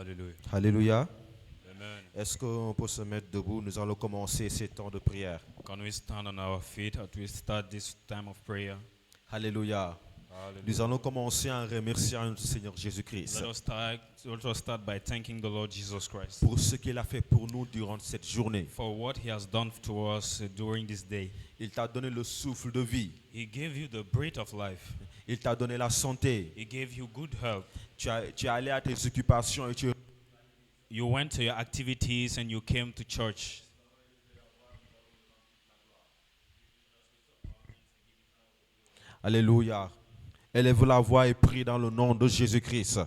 Hallelujah. Alléluia. Amen. Est-ce qu'on peut se mettre debout? Nous allons commencer ces temps de prière. Can we stand on our feet as we start this time of prayer? Alléluia. Hallelujah. Nous allons commencer en remerciant notre Seigneur Jésus-Christ Let us start by thanking the Lord Jesus Christ pour ce qu'il a fait pour nous durant cette journée. for what He has done to us during this day. Il t'a donné le souffle de vie. He gave you the breath of life. Il t'a donné la santé. He gave you good health. Tu es allé à tes occupations et You went to your activities and you came to church. Alléluia. Élève la voix et prie dans le nom de Jésus-Christ.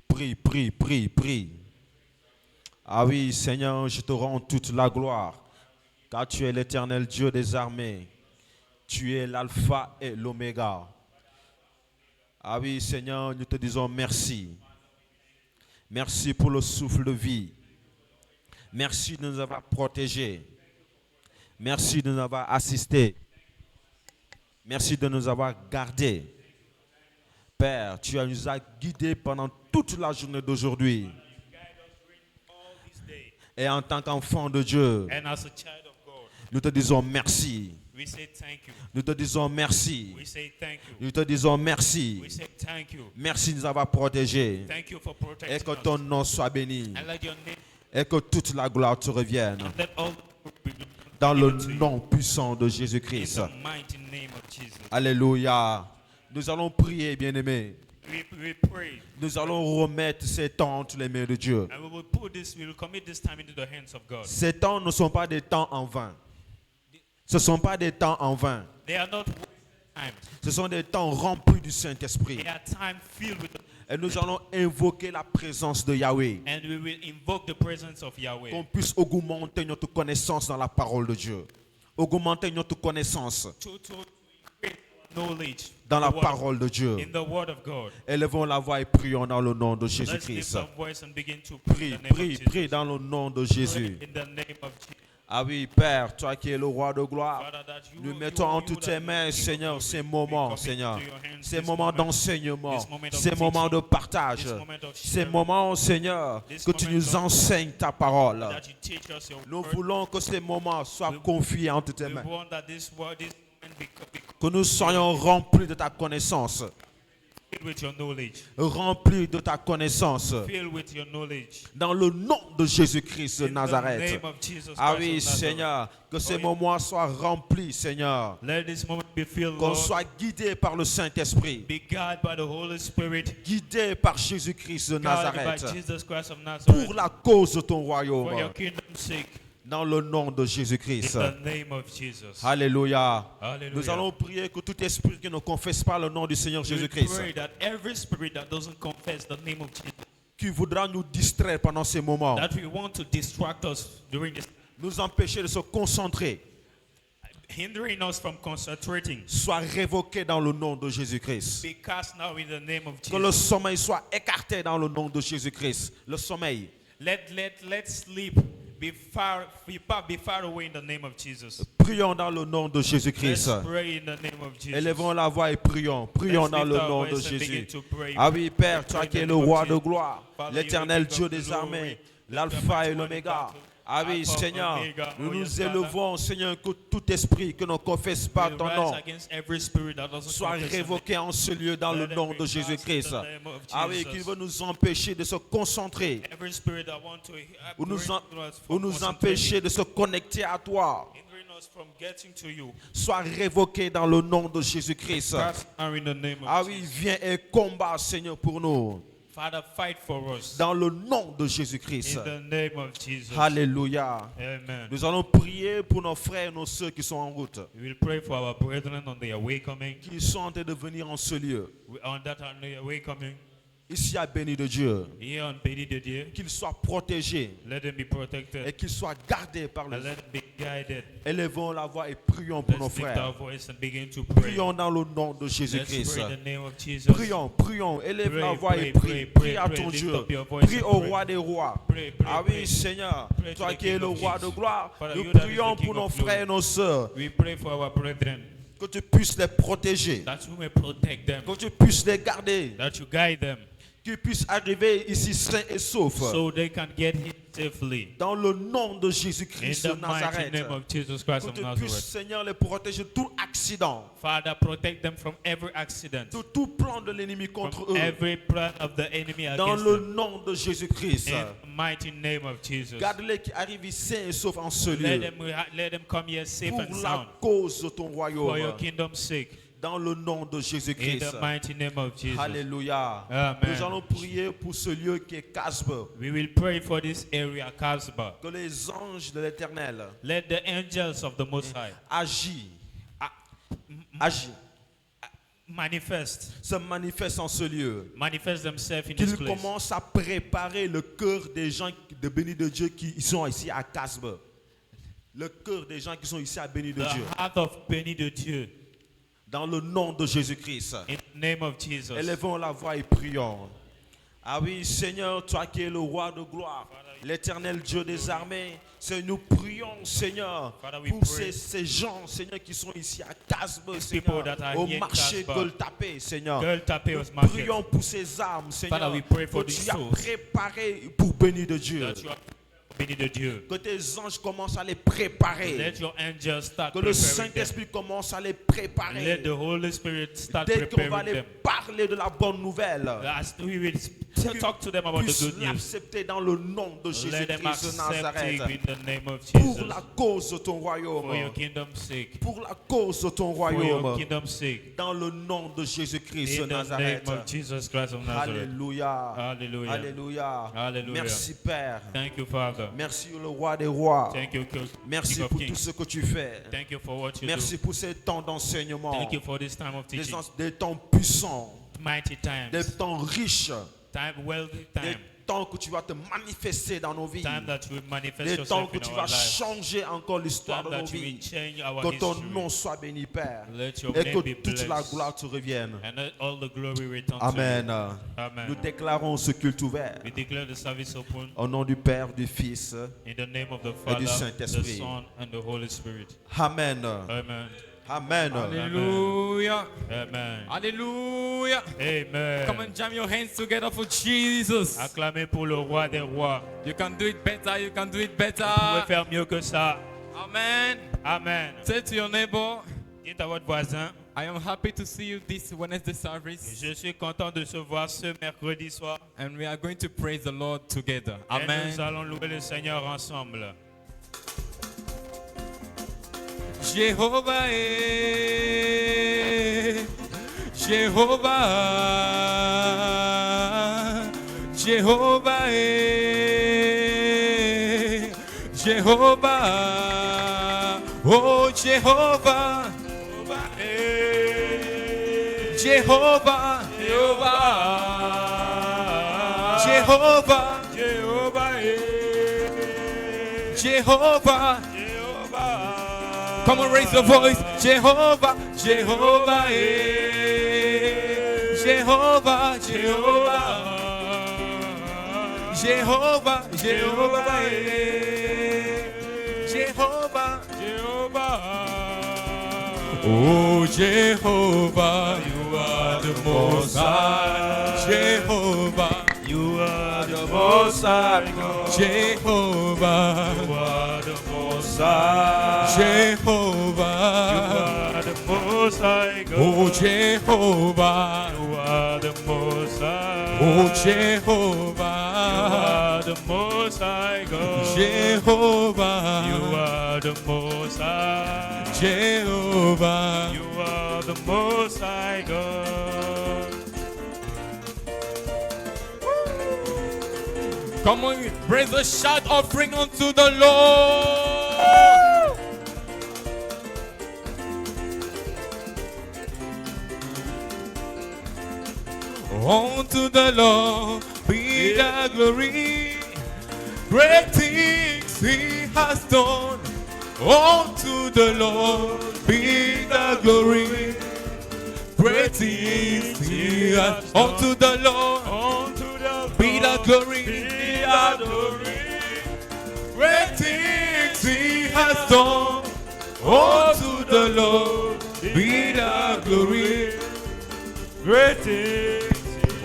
Prie, prie, prie, prie. Ah oui, Seigneur, je te rends toute la gloire, car tu es l'éternel Dieu des armées. Tu es l'alpha et l'oméga. Ah oui, Seigneur, nous te disons merci. Merci pour le souffle de vie. Merci de nous avoir protégés. Merci de nous avoir assistés. Merci de nous avoir gardés. Père, tu nous as guidés pendant toute la journée d'aujourd'hui. Et en tant qu'enfant de Dieu, And as a child of God, nous te disons merci. we say thank you. Nous te disons merci. We say thank you. Nous te disons merci. We say thank you. Merci de nous avoir protégés. Thank you for Et protecting que us. ton nom soit béni. And let your name, Et que toute la gloire te revienne. let all be Dans le given to you. nom puissant de In Jésus-Christ. the mighty name of Jesus. Alléluia. Nous allons prier, bien-aimés. We pray. Nous allons remettre ces temps entre les mains de Dieu. And we will commit this time into the hands of God. Ces temps ne sont pas des temps en vain. Ce ne sont pas des temps en vain. They are not wasted times. Ce sont des temps remplis du Saint-Esprit. They are time filled with the, Et nous allons invoquer la présence de Yahweh. and we will invoke the presence of Yahweh. Qu'on puisse augmenter notre connaissance dans la parole de Dieu. Augmenter notre connaissance To increase knowledge dans la the word- parole de Dieu. in the word of God. Élevons la voix et prions dans le nom de Let's lift Jésus-Christ. our voice and begin to pray Prie, in the name prie, of Jesus. prie dans le nom de Jésus. Pray in the name of Jesus. Ah oui, Père, toi qui es le roi de gloire, Father, that you nous will- mettons you en will- toutes that tes mains, you will- Seigneur, we ces commit moments, to Seigneur, your hands ces this moments moment, d'enseignement, this moment of ces moments de teaching, partage, this moment of ces sharing, moments, Seigneur, this que tu moment nous of- enseignes ta parole. that you teach us your Nous word. voulons que ces moments soient confiés entre tes We mains, want that this moment be que nous soyons remplis de ta connaissance, filled with your knowledge. remplis de ta connaissance, Filled with your knowledge. dans le nom de Jésus-Christ de In the Nazareth. name of Jesus Ah Christ oui, of Nazareth. Seigneur, que ces Oh, moments soient remplis, Seigneur, Let this moment be filled, qu'on Lord. soit guidé par le Saint-Esprit, Be guided by the Holy Spirit. guidé par Jésus-Christ de Guided by Nazareth, Jesus Christ of pour Nazareth. la cause de ton For your royaume, kingdom's sake. dans le nom de In Jésus-Christ. the name of Jesus. Alléluia. Hallelujah. Nous allons prier que tout esprit qui ne confesse pas le nom du Seigneur We Jésus-Christ, pray that every spirit that doesn't confess the name of Jesus, qui voudra nous distraire pendant ces moments, that we want to distract us during this, nous empêcher de se concentrer, hindering us from concentrating, soit révoqué dans le nom de Jésus-Christ. be cast now in the name of Que le Jesus. sommeil soit écarté dans le nom de Jésus-Christ. Le sommeil. Let sleep be far away in the name of Jesus. Prions dans le nom de Jésus-Christ. Let's pray in the name of Jesus. Élevons la voix et prions. Prions Let's dans lift le our nom de voice and begin Jésus. to pray. Ah oui, Père, toi Pray qui in es the le name of roi de Jesus. gloire, Father, l'éternel you are the Dieu King of des glory, armées, the l'alpha mighty et one in l'oméga. battle. Ah oui, Alpha, Seigneur, Omega, nous oh nous yes, élevons, Seigneur, que tout esprit que ne confesse pas We ton rise nom against every spirit that doesn't soit confess the name. révoqué en ce lieu dans le Let nom every de cast in Jésus-Christ. the name of Ah oui, Jesus. qu'il veut nous empêcher de se concentrer Every spirit that want to ou nous, bring us ou from nous concentrating, empêcher de se connecter à toi hindering us from getting to you. soit révoqué dans le nom de Jésus-Christ. Cast now in the name of Ah oui, Jesus. viens et combat, Seigneur, pour nous. Father, fight for us. Dans le nom de Jésus-Christ. In the name of Jesus. Alléluia. Amen. Nous allons prier pour nos frères et nos sœurs qui sont en route, We will pray for our brethren on their way coming. qui sont en train de venir en ce lieu. On that on their way coming. Ici à Béni de Dieu, Here on Béni de Dieu. qu'ils soient protégés Let them be et protected. qu'ils soient gardés par And le. let them be guided. Élevons la voix et prions pour nos Let's lift frères. our voice and begin to pray. Prions dans le nom de Let's Jésus-Christ. pray in the name of Jesus. Prions, prions, élève Pray, la voix pray, et prie. pray, Prie pray, à pray. ton Lift Dieu. up your voice Prie and au pray. roi des rois. Pray, pray, Ah pray. oui, Seigneur, Pray to toi the qui es King le of roi Kings. de gloire, Father, nous you that is prions the King pour nos of frères et nos sœurs, We pray for our brethren que tu puisses les protéger, that you may protect them, que tu puisses les garder, that you guide them, qu'ils puissent arriver ici sains et saufs. so they can get here safely. Dans le nom de In Jésus-Christ the de mighty Nazareth. name of Jesus Christ Que of tu puisses, Nazareth. Seigneur, les protéger de tout accident, Father, protect them from every accident, de tout plan de l'ennemi from contre eux. every plan of the enemy Dans against le them. nom de Jésus-Christ. In the mighty name of Jesus. Garde-les qui arrivent ici sains et saufs en ce Let lieu. let them come here safe Pour and la sound cause de ton for your royaume. kingdom's sake. Dans le nom de In Jésus-Christ. the mighty name of Jesus. Alléluia. Amen. Nous allons prier pour ce lieu qui est Casbe. We will pray for this area, Casbah. Que les anges de l'Éternel Let the angels of the Most High agissent, manifest en ce lieu. manifest themselves in this Qu'ils place. commencent à préparer le cœur des gens de bénis de Dieu qui sont ici à Casbe. Le cœur des gens qui sont ici à bénis de The Dieu. heart of béni de Dieu. Dans le nom de Jésus-Christ. In the name of Jesus. Élevons la voix et prions. Ah oui, Seigneur, toi qui es le roi de gloire, l'éternel Dieu des armées, nous prions, Seigneur, Father, we pour pray. ces gens, Seigneur, qui sont ici à Casbe, people Seigneur, that are au here in marché Casbah. Goltapé, Seigneur. Girl Tapé Nous was market. prions pour ces âmes, Seigneur, Father, we pray for que these tu as souls. préparées pour bénir de Dieu. That you are béni de Dieu. Que tes anges commencent à les préparer. Let your angels start Que le preparing them. Saint-Esprit commence à les Let préparer. the Holy Spirit start Dès qu'on va preparing les them. parler de la bonne nouvelle, As we will talk to them about the puissent good news. l'accepter dans le nom de Let them Jésus-Christ de accept Nazareth. it in the name of Pour Jesus. la cause de ton For your royaume. kingdom's sake. Pour la cause de ton For your royaume. kingdom's sake. Dans le nom de Jésus-Christ de In the name Nazareth. of Jesus Christ of Nazareth. Alléluia. Hallelujah. Alléluia. Hallelujah. Merci Père. Thank you, Father. Merci le roi des rois. Thank you, King Merci of pour tout Kings. ce que tu fais. Thank you for what you Merci do. pour ces temps d'enseignement. Thank you for this time of Des, teaching. des temps puissants. Mighty Des times. temps riches. Time, wealthy Des time. temps que tu vas te manifester dans nos vies. Time that you will manifest Des temps yourself que in tu our vas lives. changer encore l'histoire Time de nos that you will vies. change our Que ton history. nom soit béni, Père. Let your Et name que be toute la blessed. gloire te revienne. And let all the glory return Amen. to you. Amen. Nous déclarons ce culte ouvert. We declare the service open Au nom du Père, du Fils. in the name of the du Father, the Saint-Esprit. Son, and the Holy Spirit. Amen. Amen. Amen. Hallelujah. Amen. Hallelujah. Amen. Come and jam your hands together for Jesus. Acclamez pour le roi des rois. You can do it better. You can do it better. Vous pouvez faire mieux que ça. Amen. Amen. Say to your neighbor, Dites à votre voisin, I am happy to see you this Wednesday service. je suis content de se voir ce mercredi soir. And we are going to praise the Lord together. Et Amen. nous allons louer le Seigneur ensemble. Jehovah, Jehovah, Jehovah, Jehovah, oh Jehovah, Jehovah, Jehovah, Jehovah. Come on, raise your voice. Jehovah, Jehovah, Jehovah, Jehovah, Jehovah, Jehovah, Jehovah, Oh, Jehovah, you are the most high. Jehovah, You are the most high God. Jehovah, You are the most high. Jehovah. You are the most high God. Oh Jehovah, You are the most high. oh You Jehovah, are the most high God. Jehovah, You are the most high. Jehovah. You are the most high God. Come on, raise a shout offering unto the Lord. Unto the Lord be the glory. Great things He has done. Unto the Lord be the glory. Great things He has done. Unto the Lord Unto the be the glory. Be the glory. Great things He has done. Unto the Lord be the glory. Great things.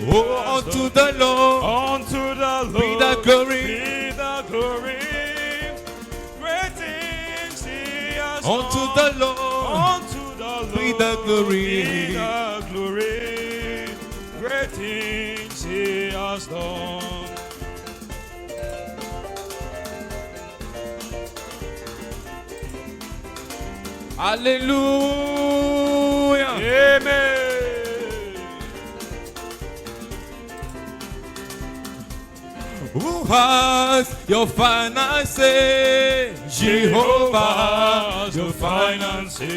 Oh, unto the Lord Unto the Lord be the glory. be the glory. Great things He has Unto done. the Lord Unto the Lord be the glory. be the glory. Great things He has done. Hallelujah. Amen. Who has your finances? Jehovah, your finances.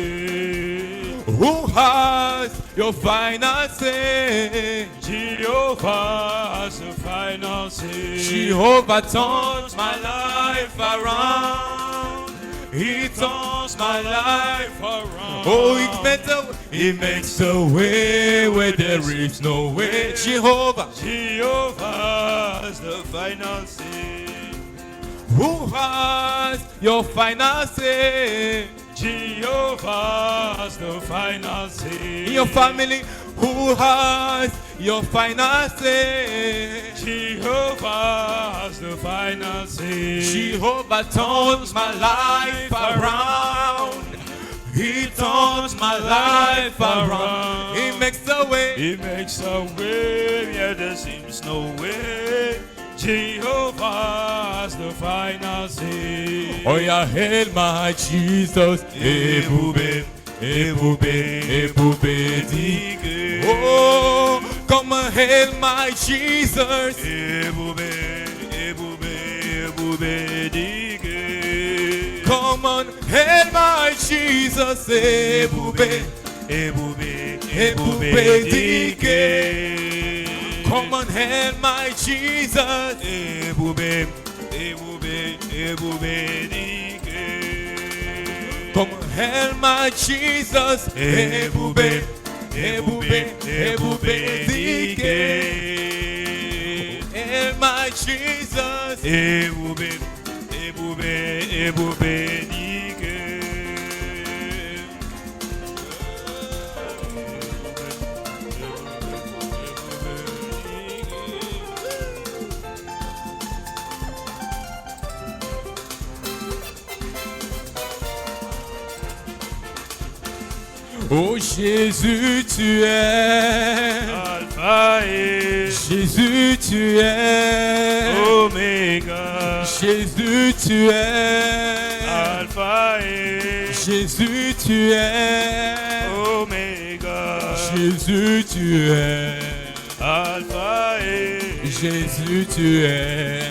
Who has your finances? Jehovah has the finances. Jehovah turns my life around. He turns my life around. Oh, He makes a way where there is no way. Jehovah. Jehovah has the finances. Who has your finances? Jehovah has the finances. In your family, who has your finances? Jehovah has the finances. Jehovah turns my life around. He turns my life around. He makes a way. He makes a way where there seems no way. Jehovah has the finances. Oh, yeah, hail my Jesus. Ebube, ebube, ebube, dige. Oh, come and hail my Jesus. Ebube, ebube, ebube, dige. Come on, hail my Jesus. Ebube, Ebube, ebube, dige. dige. Come on, hail my Jesus. Ebube, ebube, ebube, dige. Come on, hail my Jesus. Ebube, ebube, ebube, dige. Hail my Jesus. Ebube, ebube, ebube, dige. Oh Jésus, tu es. Alpha et Jésus, tu es. Omega. Jésus, tu es. Alpha et Jésus, tu es. Omega. Jésus, tu es. Alpha et Jésus, tu es.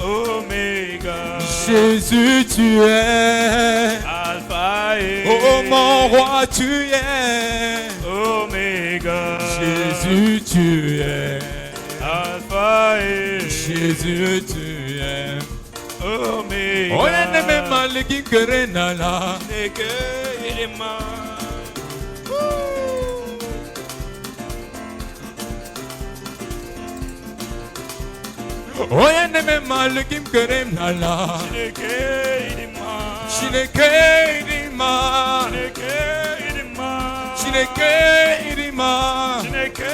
Omega. Jésus, tu es. Alpha et Oh mon roi, tu es. Omega. Jésus, tu es. Alpha et Jésus, tu es. Omega. Oh, ya ne me maliki kerenala. Neke irima. Oh, ya ne me maliki kerenala. Neke irima. Shineke irima. Neke irima. Shineke irima. Neke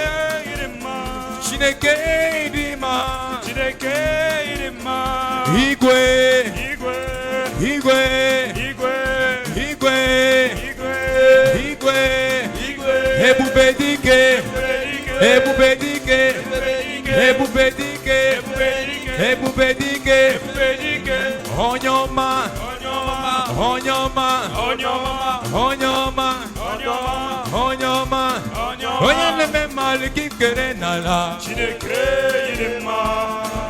irima. Shineke irima. Neke irima. Igwe. Igwe. Igwe. Igwe. Igwe. Igwe. Igwe. Igwe. Ebubedike. Ebubedike. Ebubedike. Ebubedike. Onyoma. Onyoma. Onyoma. Onyoma. Oye ne me maliki kerenala.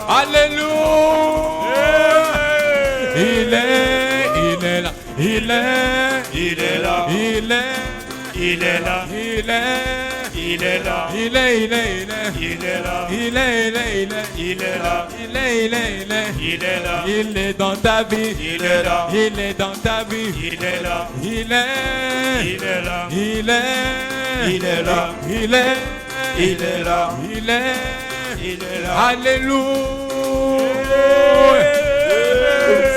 Alléluia. Il est là. Il est là. Il est là. Il est. Il est là. Il est. Il est là. Il est là. Il est là. Il est là. Il est dans ta vie. Il est là. Il est dans ta vie. Il est là. Il est. Il est là. Il est. Il est là. Il est. Il est là. Il est. Il est là. Alléluia.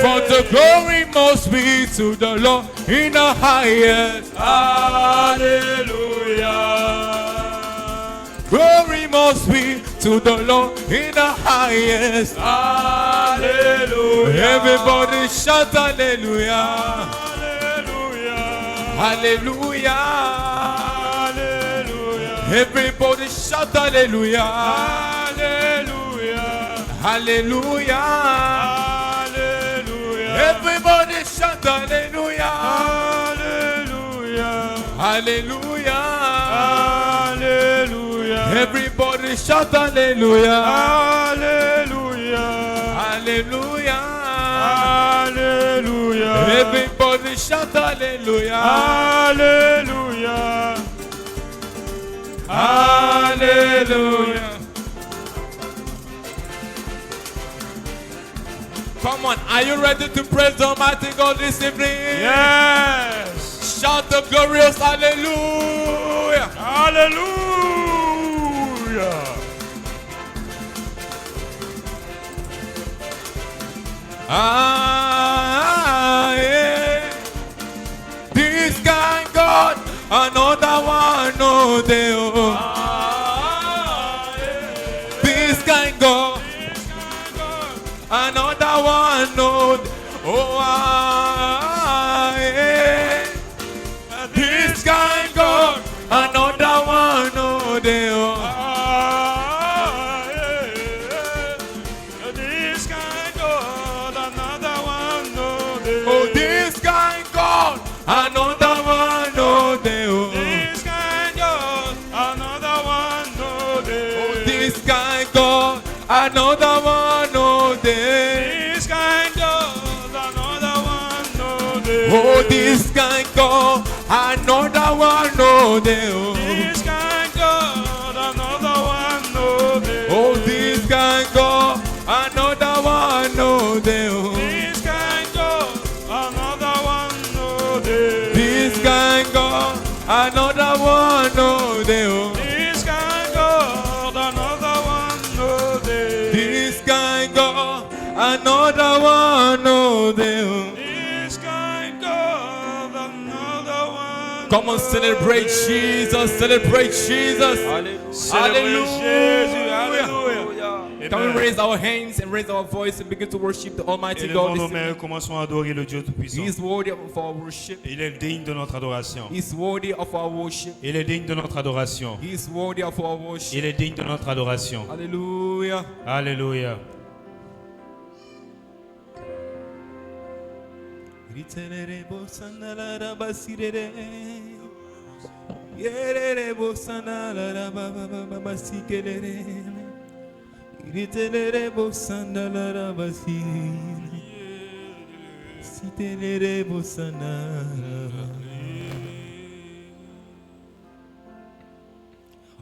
For the glory must be to the Lord in the highest. Alléluia. Glory must be to the Lord in the highest. Hallelujah. Everybody shout hallelujah. Hallelujah. Hallelujah. Hallelujah. Everybody shout hallelujah. Hallelujah. Hallelujah. Hallelujah. Everybody shout hallelujah. Hallelujah. Hallelujah. Hallelujah. Everybody shout hallelujah. Hallelujah. Hallelujah. Hallelujah. Everybody shout hallelujah. Hallelujah. Hallelujah. Come on, are you ready to praise the Almighty God this evening? Yes. Shout the glorious hallelujah. Hallelujah. Yeah. This kind God, another one, no day. This kind God, another one, no day. Oh, yeah. This kind God, another one, no day. This kind God, another one, no day. Oh, this kind God, another one, no day. This kind God, another one, no day. Oh, this kind God, another one, no day. This kind God, another one, no day. Oh, this kind God, another one, no day. This kind God, another one, no day. Oh, this kind God, another one, no day. This kind God, another one, no day. This kind God, another one, no day. This kind God, another one, no day. This kind God, another one, no day. This kind God, another one. Come on, celebrate Jesus, celebrate Jesus. Celebrate Jesus. Hallelujah. Can we raise our hands and raise our voice and begin to worship the Almighty God? Élevons nos mains, commençons à adorer le Dieu He Tout-Puissant. is worthy of our worship. Il est digne de notre adoration. He is worthy of our worship. Il est digne de notre adoration. He is worthy of our worship. Il est digne de notre adoration. Hallelujah. Alléluia.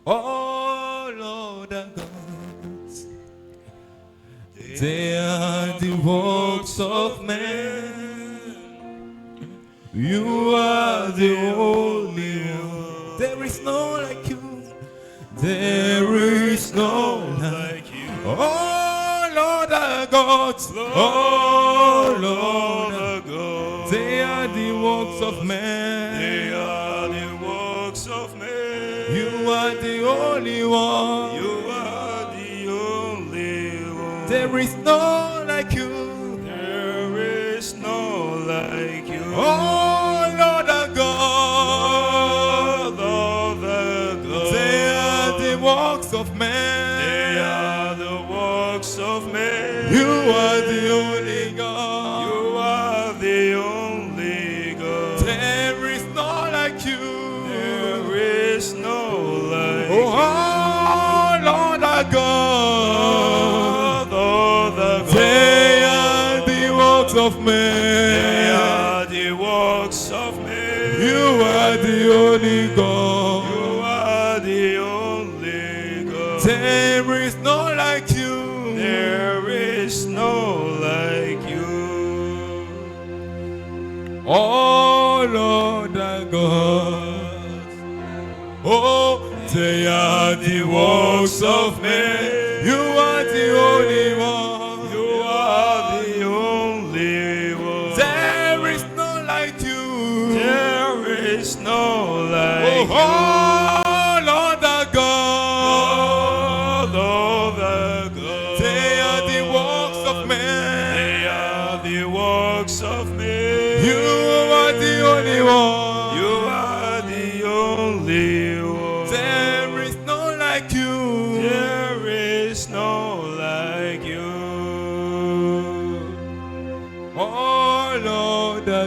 Oh Lord our God, they are the works of man. You are the only one. There is no like you. There is no like you. Oh Lord our God, oh Lord our God, they are the works of man. They are the works of man. You are the only one. You are the only one. There is no like you. There is no like you. Oh Lord our God, Lord the God. they are the works of man. They are the works of man. You are the only God. You are the only God. There is no like you. There is no like Oh Lord our God, Lord the God. they are the works of They man. are the works of man. You are the only God. You are the only God. There is no like you. There is no like you. Oh Lord our God, oh they are the works of men. You are the only one. You are the only one. There is no like you. There is no like Oh Lord our God,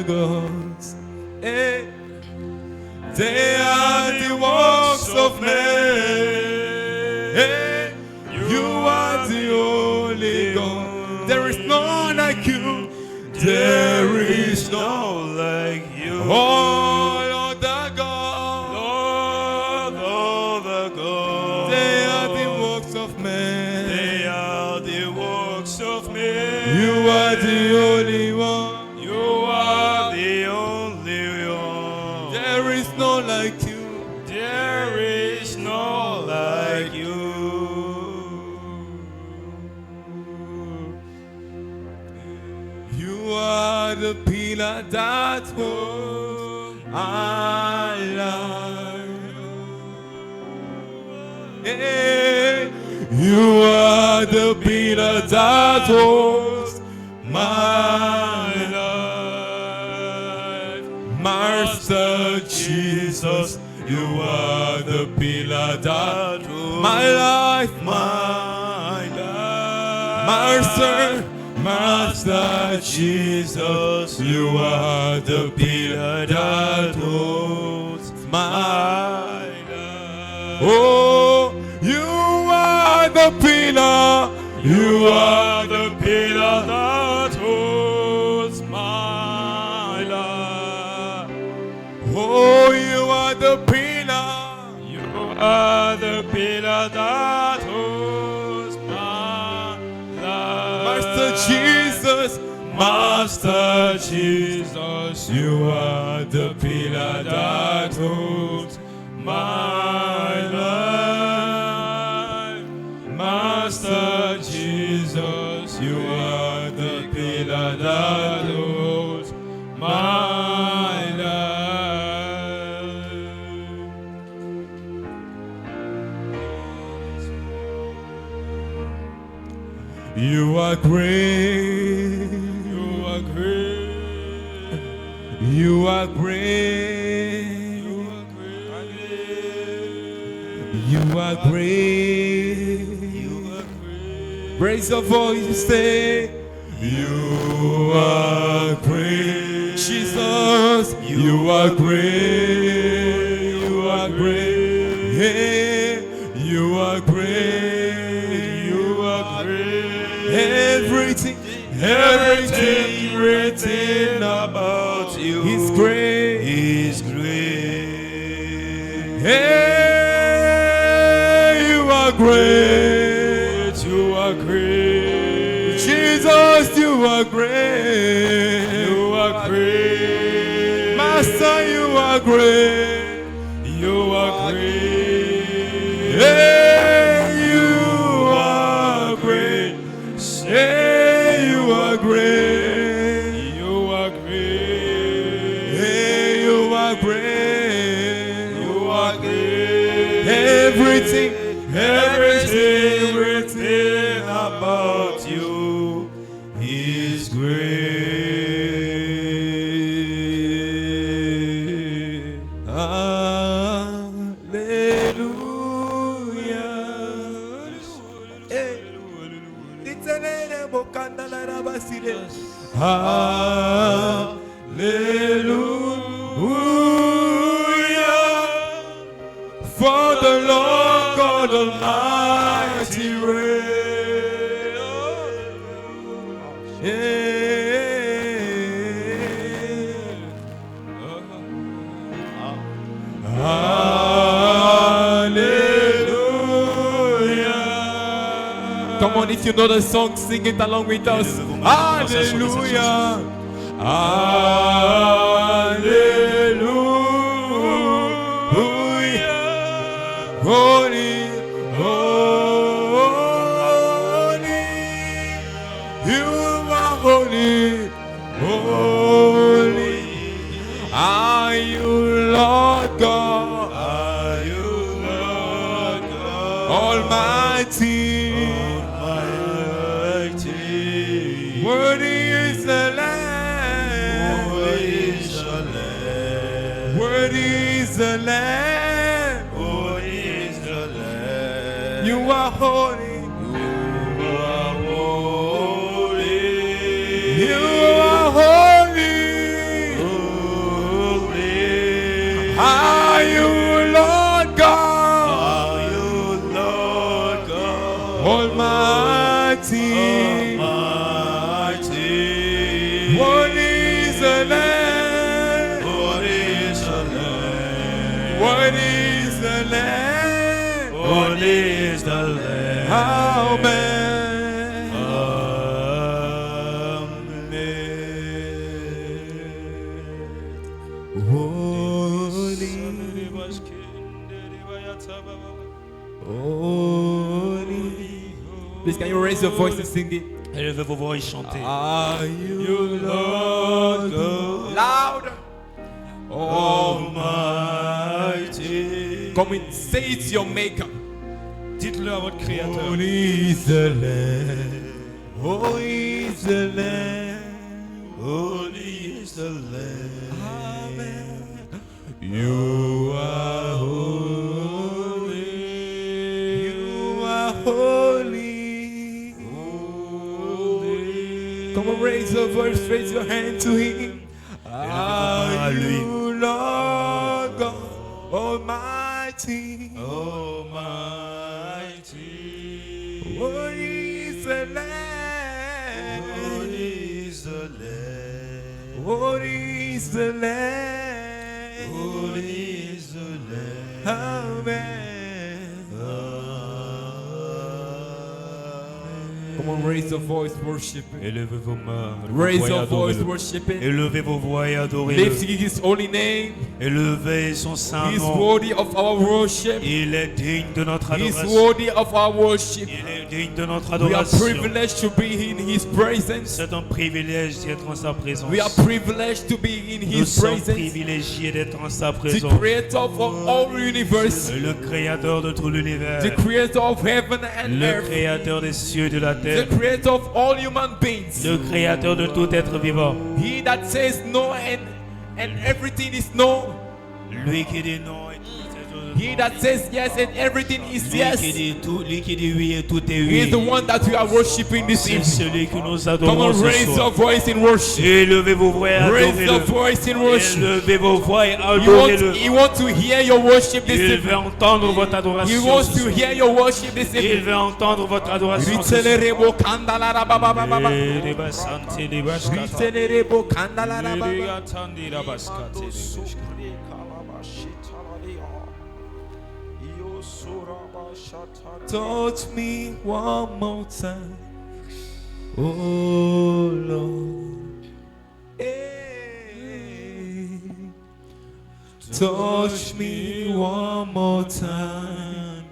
gods. Hey. They are the works of men. Hey. You are the only God. There is none like you. There is none like you. all other gods. Lord, all the gods. They are the works of men. They are the works of men. You are the only one. You are the only one. There is none like you. There is none like you. You are the pillar that holds my life. Hey, you are the pillar that holds my life. Master Jesus, you are the pillar that holds my life. My life. Master Jesus, you are the pillar that holds my life. Oh, you are the pillar. You are the pillar that holds my life. Oh, you are the pillar. You are the pillar that holds my life. Master Jesus, Master Jesus, you are the pillar that holds my life. Master Jesus, you are the pillar that holds my life. You are great. You are great. You are great. You You are great. are great. You are great. Raise your voice, say, you are great. Jesus, you are great. You are great. Hey, you are great. You are great. Everything written about you is great. is great. Hey, you are great. You are great. Jesus, you are great. You are great. Master, you are great. You are great. Hey, you are great. Hey, you are great. You are great. Hey, you are great. You are great. Everything written about you is great. Hallelujah. Hey. Hallelujah. For the Lord God Almighty reigns. Hallelujah. Come on, if you know the song, sing it along with us. Hallelujah. Hallelujah. Holy, holy. You are holy, holy. Are you Lord God? Are you Lord God Almighty? Almighty? Worthy is the Lamb. Worthy is the Lamb. Worthy is the Lamb. Worthy is the Lamb. You are holy. You are holy. You are holy. Are you Lord God? Are you Lord God Almighty? Almighty? Holy is the Lamb. Holy is the Lamb. Worthy is the Lamb. Holy is the Lamb. Amen. Please, can you raise your voice and sing it? Élevez vos voix et chantez. Are you Lord God? Louder. Almighty. Come and say it's your maker. Dites-le à votre Créateur. Holy is the Lamb. Holy is the Lamb. Holy is the Lamb. Amen. You are holy. You are holy. Come on, raise your voice, raise your hand to Him. Are you Lord God Almighty? Almighty. Holy is the Lamb. Holy is the Lamb. Holy is the Lamb. Holy is the Lamb. Amen. Come on, raise your voice, worship Him. Élevez vos mains. Raise your voice, worship Him. Élevez vos voix et adorez-le. Lift His holy name. Élevez son saint He is nom. worthy of our worship. Il est digne de notre He is adoration. worthy of our worship. Il est digne de notre We are adoration. privileged to be in His presence. C'est un privilège d'être en sa présence. We are privileged to be in Nous His sommes presence. privilégiés d'être en sa The présence. creator of all universe. Le créateur de tout l'univers. The creator of heaven and Le earth. créateur des cieux et de la The terre. creator of all human beings. Le créateur de tout être vivant. He that says no and everything is no. Lui qui dit non et tout est He that says yes and everything is Lui yes. qui dit tout, lui qui dit oui et tout est He is the oui. one that we are worshiping this C'est evening. celui que nous Come adorons on, ce raise your soir. voice in worship. Élevez vos voix et Raise your adorez-le. voice in worship. Élevez vos voix et He adorez-le. wants to hear your worship this Il evening. veut entendre votre He adoration. wants ce to soir. hear your worship this Il evening. veut entendre votre adoration. ce soir. Ritellerebo kandalarababababa. Ritellerebo Ritellerebo kandalarababa. Touch me one more time, oh Lord. Hey. Touch me one more time,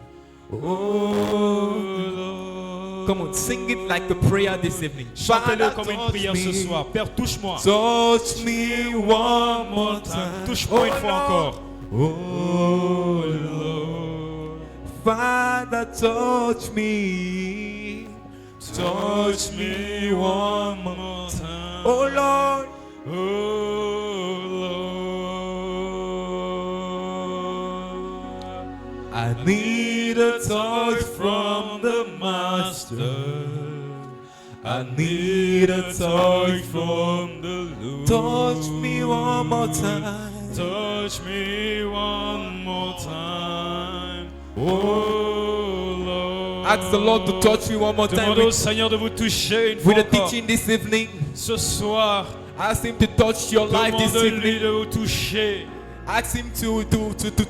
oh Lord. Come on, sing it like a prayer this evening. Chantez-le Father, comme une touch prière ce me. soir. Père, touche-moi. Touch me one more time. Touche-moi une fois Lord. encore. Oh Lord. Father, touch me. Touch me one more time. Oh Lord. Oh Lord. I need a touch from the Master. I need a touch from the Lord. Touch me one more time. Touch me one more time. Oh Lord. Ask the Lord to touch you one more time Demandez au Seigneur de vous toucher une fois with the encore. teaching this evening. Ce soir, Ask Him to touch your life this demandez-lui evening. de vous toucher. Ask Him to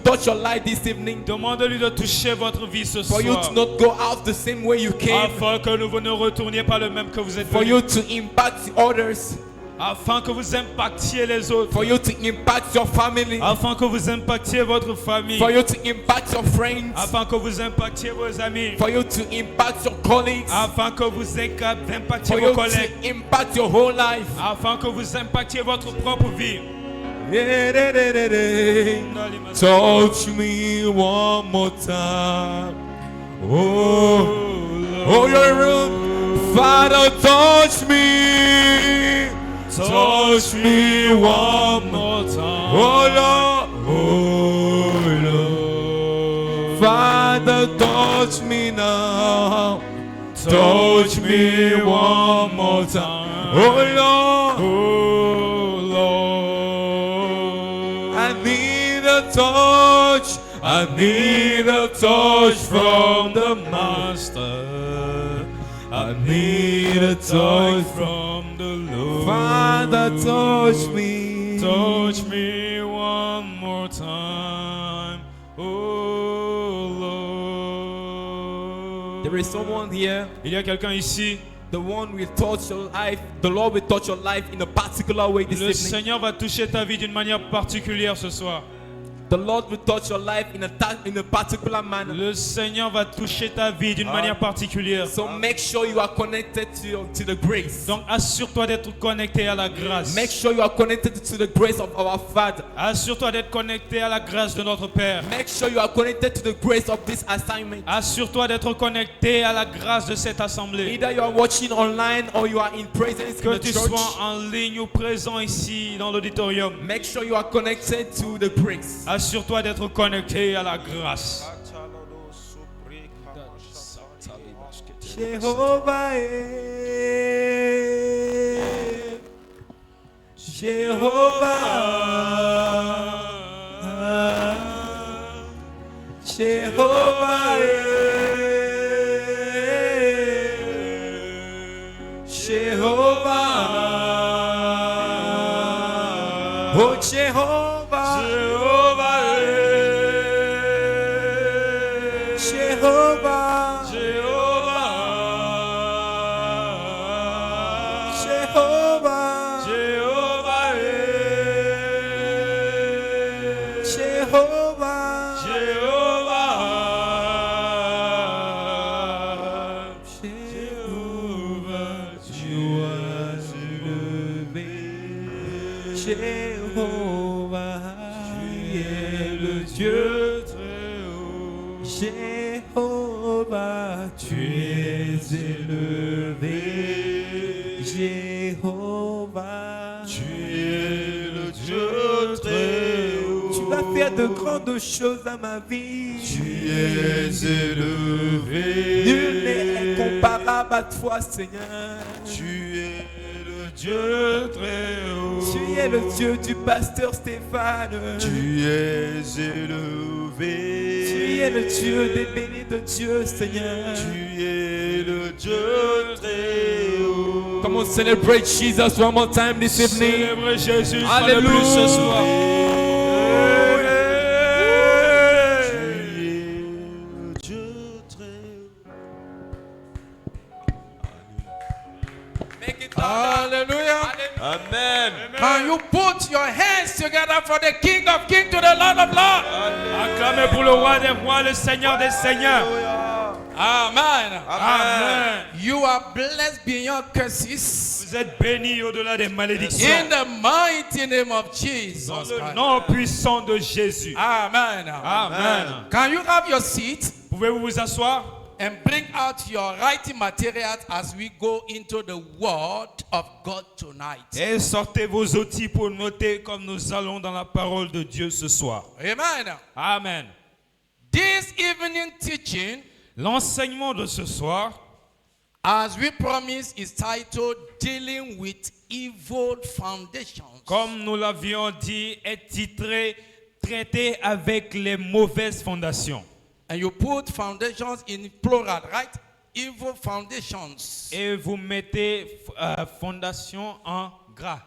touch your life this evening. Demandez-lui de toucher votre vie ce For you soir. to not go out the same way you came. Afin que vous ne retourniez pas le même que vous êtes For venu. you to impact others. Afin que vous impactiez les autres. For you to impact your family. Afin que vous impactiez votre famille. For you to impact your friends. Afin que vous impactiez vos amis. For you to impact your colleagues. Afin que vous impactiez For vos you collègues. to impact your whole life. Afin que vous impactiez votre propre vie. Touch me one more time. Oh, oh, your room. Father, touch me. Touch me one more time. Oh Lord, oh Lord. Father, touch me now. Touch me one more time. Oh Lord, I need a a touch. I need a touch from the Master. I need a touch from the Lord. Father, touch me. Touch me one more time, oh Lord. There is someone here. Il y a quelqu'un ici. The one will touch your life. The Lord will touch your life in a particular way this Le evening. Seigneur va toucher ta vie d'une manière particulière ce soir. The Lord will touch your life in a particular manner. Le Seigneur va toucher ta vie d'une manière particulière. So make sure you are connected to the grace. Donc assure-toi d'être connecté à la grâce. Make sure you are connected to the grace of our Father. Assure-toi d'être connecté à la grâce de notre Père. Make sure you are connected to the grace of this assignment. Assure-toi d'être connecté à la grâce de cette assemblée. Either you are watching online or you are in presence in Que the tu church. sois en ligne ou présent ici dans l'auditorium. Make sure you are connected to the grace. Assure-toi d'être connecté à la grâce. Jehovah, Jehovah, Jehovah, Jehovah, oh Jehovah, Jehovah, Jehovah, Jéhovah, tu es le Dieu très haut. Jéhovah, tu es élevé. Jéhovah, Tu es le Dieu très haut. tu vas faire de grandes choses à ma vie. Tu es élevé. Nul n'est comparable à toi, Seigneur. Tu es le Dieu très haut. Tu es le Dieu du pasteur Stéphane. Tu es élevé. Tu es le Dieu des bénis de Dieu, Seigneur. Tu es le Dieu très haut. Come on, celebrate Jesus one more time this evening. Célébrer Jésus une fois de Alléluia. plus ce soir. Tu es le Dieu très Make it Hallelujah. Amen. Can you put your hands together for the King of Kings to the Lord of Lords? Acclamez pour le roi des rois, le Seigneur des seigneurs. Amen. Amen. You are blessed beyond curses. Vous êtes bénis au-delà des malédictions. In the mighty name of Jesus. Dans le nom puissant de Jésus. Amen. Amen. Can you have your seat Pouvez-vous vous asseoir and bring out your writing materials as we go into the Word of God tonight? et sortez vos outils pour noter comme nous allons dans la parole de Dieu ce soir. Amen. Amen. This evening teaching, L'enseignement de ce soir, as we promised, is titled Dealing with Evil Foundations. comme nous l'avions dit, est titré Traiter avec les mauvaises fondations. And you put foundations in plural, right? Evil foundations. Et vous mettez fondation en gras.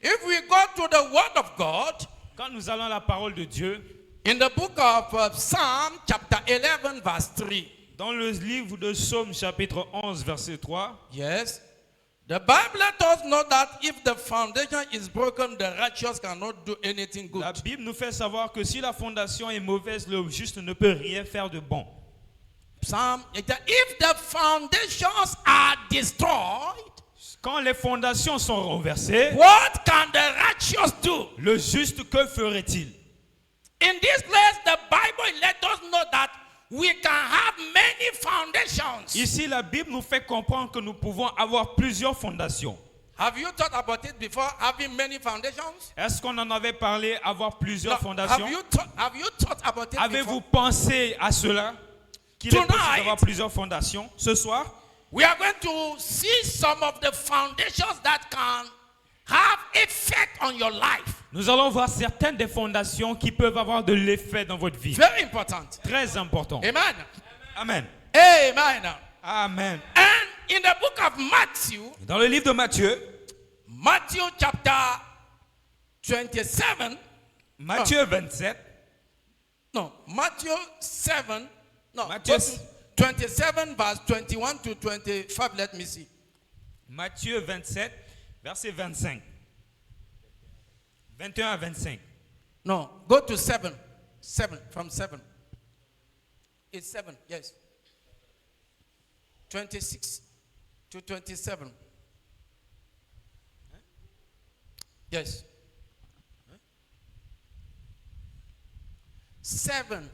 If we go to the Word of God, Quand nous allons à la parole de Dieu, in the book of Psalm, chapter 11, verse 3. dans le livre de Psaume chapitre 11 verset 3, Yes. The Bible let us know that if the foundation is broken, the righteous cannot do anything good. la Bible nous fait savoir que si la fondation est mauvaise, le juste ne peut rien faire de bon. Psalm, if the foundations are destroyed, Quand les fondations sont renversées, what can the righteous do? le juste, que ferait-il? In this place, the Bible let us know that we can have many foundations. Ici, la Bible nous fait comprendre que nous pouvons avoir plusieurs fondations. Have you thought about it before, having many foundations? Est-ce qu'on en avait parlé, avoir plusieurs No, fondations? have you thought about it Avez-vous before? pensé à cela? Qu'il est possible Tonight, d'avoir plusieurs fondations? Ce soir, we are going to see some of the foundations that can have effect on your life. Nous allons voir certaines des fondations qui peuvent avoir de l'effet dans votre vie. Very important. Très important. Amen. Amen. Amen. Amen. And in the book of Matthew, Dans le livre de Matthieu, Matthew chapter 27, Matthieu 27, no, Matthew 7, no, Matthew go to 27 verse 21 to 25, let me see. Matthieu 27, verset 25. 21 à 25. No, go to 7, from 7. It's 7, yes. 26 to 27. Yes. 7.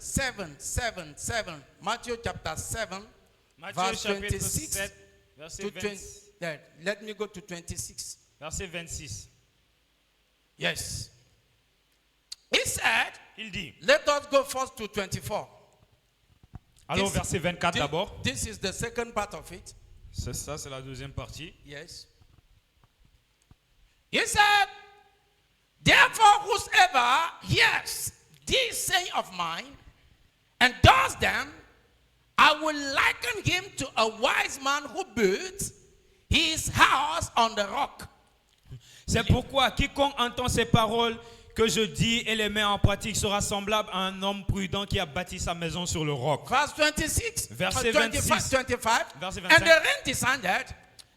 Matthew chapter 7, Matthieu verse chapitre 26 7, verset to 20. 20, Yeah, let me go to 26. verset 26. Yes. He said, Il dit, let us go first to 24. allons This- verset 24 d'abord. This is the second part of it. C'est ça, c'est la deuxième partie. Yes. He said, therefore, whosoever hears this saying of mine and does them, I will liken him to a wise man who built his house on the rock. C'est pourquoi quiconque entend ces paroles que je dis et les met en pratique sera semblable à un homme prudent qui a bâti sa maison sur le roc. Verse 26, Verset 25, 25. Verset And the 25. rain descended,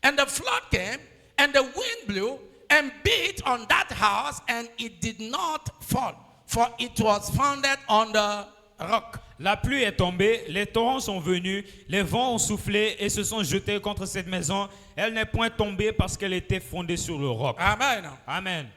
and the flood came, and the wind blew, and beat on that house, and it did not fall, for it was founded on the rock. La pluie est tombée, les torrents sont venus, les vents ont soufflé et se sont jetés contre cette maison. Elle n'est point tombée parce qu'elle était fondée sur le roc. Amen. Amen.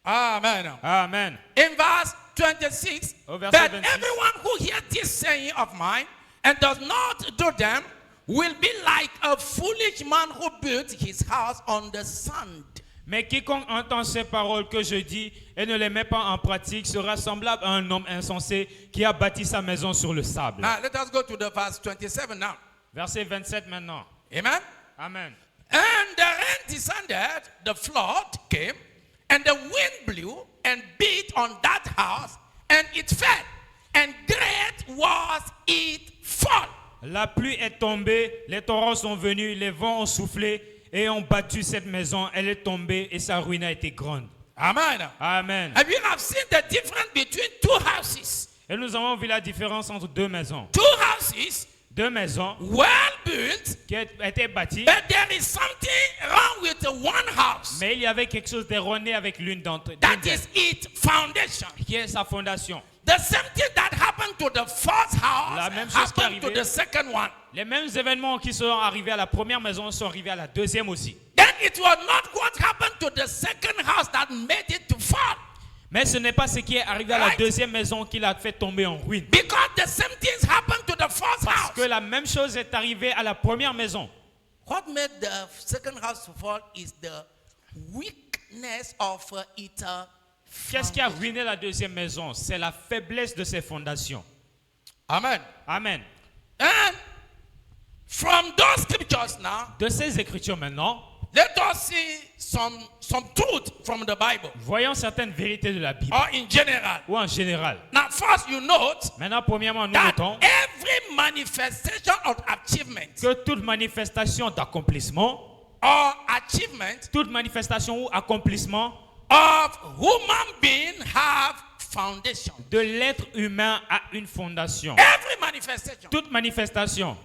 Amen. Amen. In verse 26, Au verset but 26. everyone who hears this saying of mine and does not do them will be like a foolish man who built his house on the sand. Mais quiconque entend ces paroles que je dis et ne les met pas en pratique sera semblable à un homme insensé qui a bâti sa maison sur le sable. Now let us go to the verse 27 now. Verset 27 maintenant. Amen. Amen. And the rain descended, the flood came, and the wind blew and beat on that house, and it fell, and great was its fall. La pluie est tombée, les torrents sont venus, les vents ont soufflé et ont battu cette maison. Elle est tombée et sa ruine a été grande. Amen. Amen. Have you have seen the difference between two houses? Et nous avons vu la différence entre deux maisons. Two houses, Deux maisons well built, qui étaient bâties, but there is something wrong with the one house. mais il y avait quelque chose d'erroné avec l'une d'entre That elles, is its foundation. qui est sa fondation. The same thing that happened to the first house La même chose qui est happened to arrivée. the second one. Les mêmes événements qui sont arrivés à la première maison sont arrivés à la deuxième aussi. Then it was not what happened to the second house that made it to fall. Mais ce n'est pas ce qui est arrivé à la Right. deuxième maison qui l'a fait tomber en ruine. Because the same things happened to the first Parce house. que la même chose est arrivée à la première maison. What made the second house to fall is the weakness of its Qu'est-ce qui a ruiné la deuxième maison? C'est la faiblesse de ses fondations. Amen. Amen. And from those scriptures now, De ces écritures maintenant, let us see some truth from the Bible voyons certaines vérités de la Bible, or in general. ou en général. Now, first you note Maintenant, premièrement, nous that notons every manifestation of achievement que toute manifestation d'accomplissement, or achievement toute manifestation ou accomplissement of human being have foundation. de l'être humain a une fondation. Every manifestation Toute manifestation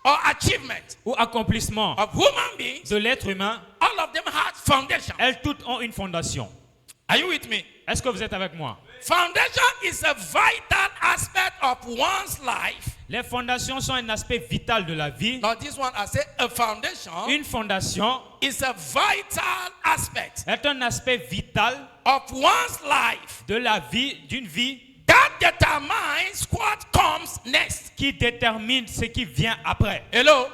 or achievement ou accomplissement of human beings, de l'être humain, all of them have foundation. elles toutes ont une fondation. Are you with me? Est-ce que vous êtes avec moi? Foundation is a vital aspect of one's life. Les fondations sont un aspect vital de la vie. Now this one I say a foundation Une fondation is a vital aspect est un aspect vital of one's life de la vie, d'une vie that determines what comes next. qui détermine ce qui vient après. Hello?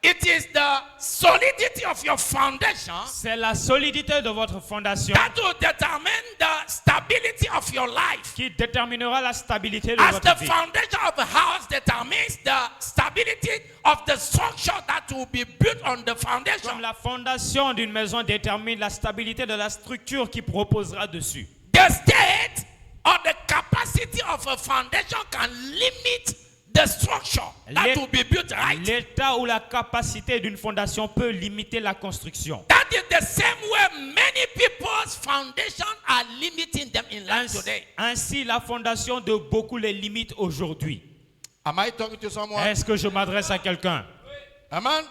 It is the solidity of your foundation C'est la solidité de votre fondation that will determine the stability of of your life. qui déterminera la stabilité de As votre the vie. foundation of a house determines the stability of the structure that will be built on the foundation. Comme la fondation d'une maison détermine la stabilité de la structure qui reposera dessus. The state or the capacity of a foundation can limit the structure that will be built, right? L'état ou la capacité d'une fondation peut limiter la construction. That is the same way many people's foundation are limiting them in life today. Ainsi, la fondation de beaucoup les limite aujourd'hui. Am I talking to someone? Est-ce que je m'adresse à quelqu'un? Amen.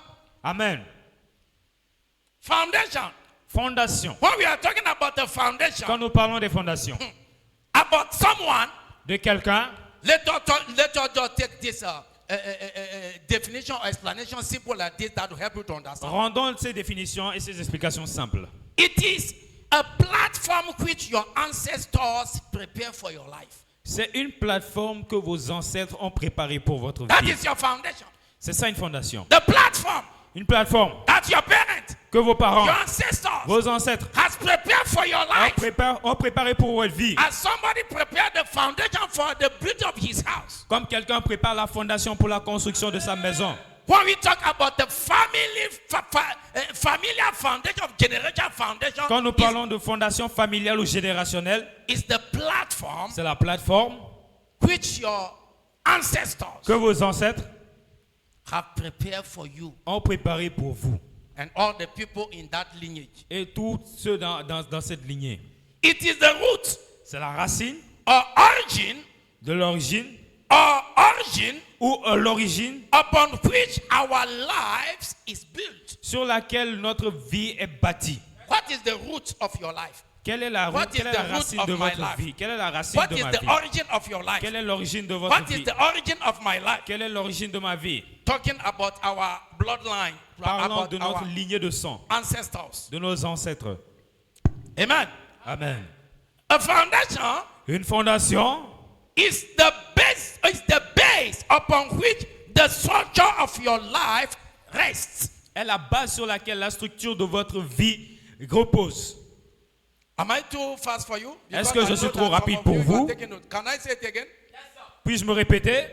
Amen. Foundation. Fondation. When we are talking about the foundation, Quand nous parlons des fondations, about someone, de quelqu'un, let us just take this definition or explanation simple like this that will help you to understand. rendons ces définitions et ces explications simples. It is a platform which your ancestors prepare for your life. C'est une plateforme que vos ancêtres ont préparée pour votre That vie. is your foundation. C'est ça une fondation. The platform Une plateforme that your parents, que vos parents, your ancestors vos ancêtres has prepared for your life. ont préparé pour votre vie. As somebody prepared the foundation for the building of his house. Comme quelqu'un prépare la fondation pour la construction de sa maison. When we talk about the familiar foundation of generation foundation, Quand nous parlons de fondation familiale ou générationnelle, is the platform c'est la plateforme which your ancestors que vos ancêtres have prepared for you ont préparée pour vous. and all the people in that lineage. Et tous ceux dans cette lignée. It is the root C'est la racine or origin de l'origine ou l'origine upon which our lives is built. sur laquelle notre vie est bâtie. What is the root of your life? Quelle est la, What quelle is est la the root racine of de my votre life? vie? Quelle est la racine What de is ma the vie? origin of your life? Quelle est l'origine de votre What is vie? the origin of my life? Quelle est l'origine de ma vie? Talking about our bloodline, Parlons about de our notre lignée de sang, ancestors. de nos ancêtres. Amen. Amen. A foundation Une fondation is the base upon which the structure of your life rests. est la base sur laquelle la structure de votre vie repose. Am I too fast for you? Est-ce Because que je I suis know trop that some rapide of pour you are vous? taking note. Can I say it again? Puis-je me répéter?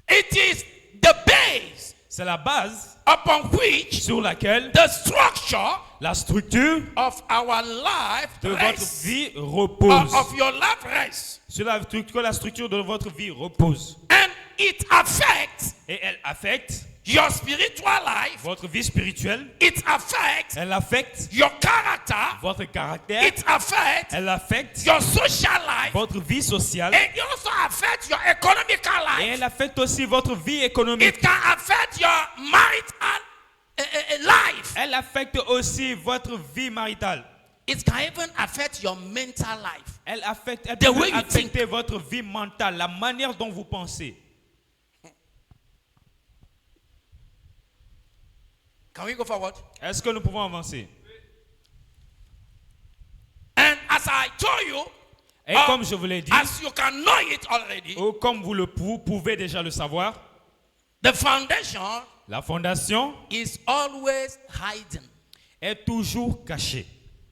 It is the base C'est la base upon which sur laquelle the structure la structure of our life de votre rests. vie repose. Of your life rests. Sur la structure de votre vie repose. And it affects Et elle affecte your spiritual life. votre vie spirituelle. It affects Elle affecte your character. votre caractère. It affects Elle affecte your social life. votre vie sociale. And it also affects your economical Et life. elle affecte aussi votre vie économique. It can affect your marital life. Elle affecte aussi votre vie maritale. It can even affect your mental life. Elle The peut way you affecter votre vie mentale, la manière dont vous pensez. Can we go forward? Est-ce que nous pouvons avancer? And as I told you, Et comme je vous l'ai dit, as you can know it already, ou comme vous pouvez déjà le savoir, the foundation la fondation is always hidden. est toujours cachée,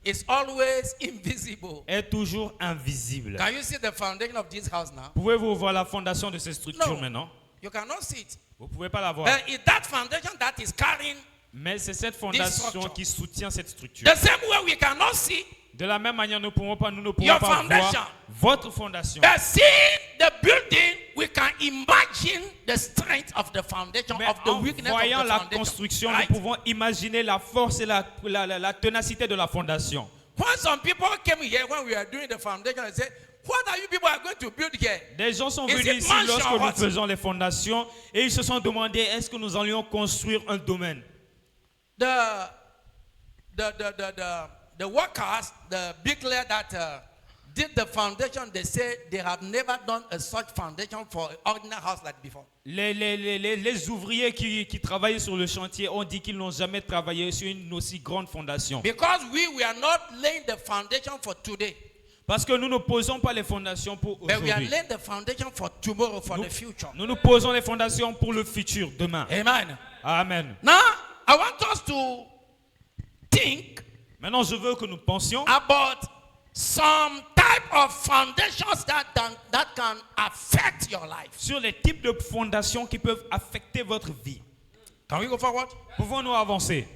It's always invisible. est toujours invisible. Can you see the foundation of this house now? Pouvez-vous voir la fondation de ces structures No. maintenant? You cannot see it. Vous ne pouvez pas la voir. But it's that foundation that is carrying. Mais c'est cette fondation structure. qui soutient cette structure. The same way we cannot see, De la même manière, nous ne pouvons pas Your voir foundation. votre fondation. but seeing the building, we can imagine the strength of the foundation, Mais of the en weakness voyant of the la foundation. construction, Right? nous pouvons imaginer la force et la ténacité de la fondation. When some people came here when we were doing the foundation and said, "What are you people are going to build here?" Des gens sont Is venus it ici mansion lorsque or nous what? faisons les fondations et ils se sont demandé est-ce que nous allions construire un domaine. The workers, the bricklayer that did the foundation, they say they have never done a such foundation for an ordinary house like before. Les ouvriers qui travaillaient sur le chantier ont dit qu'ils n'ont jamais travaillé sur une aussi grande fondation. Because we are not laying the foundation for today, Parce que nous ne posons pas les fondations pour but we are aujourd'hui. laying the foundation for tomorrow, for the future. Nous posons les fondations pour le futur, demain. Amen. Amen. Now, I want us to think Maintenant, je veux que nous pensions about some type type of foundations that can affect your life. Sur les types de fondations qui peuvent affecter votre vie. Can we go forward? Pouvons-nous avancer?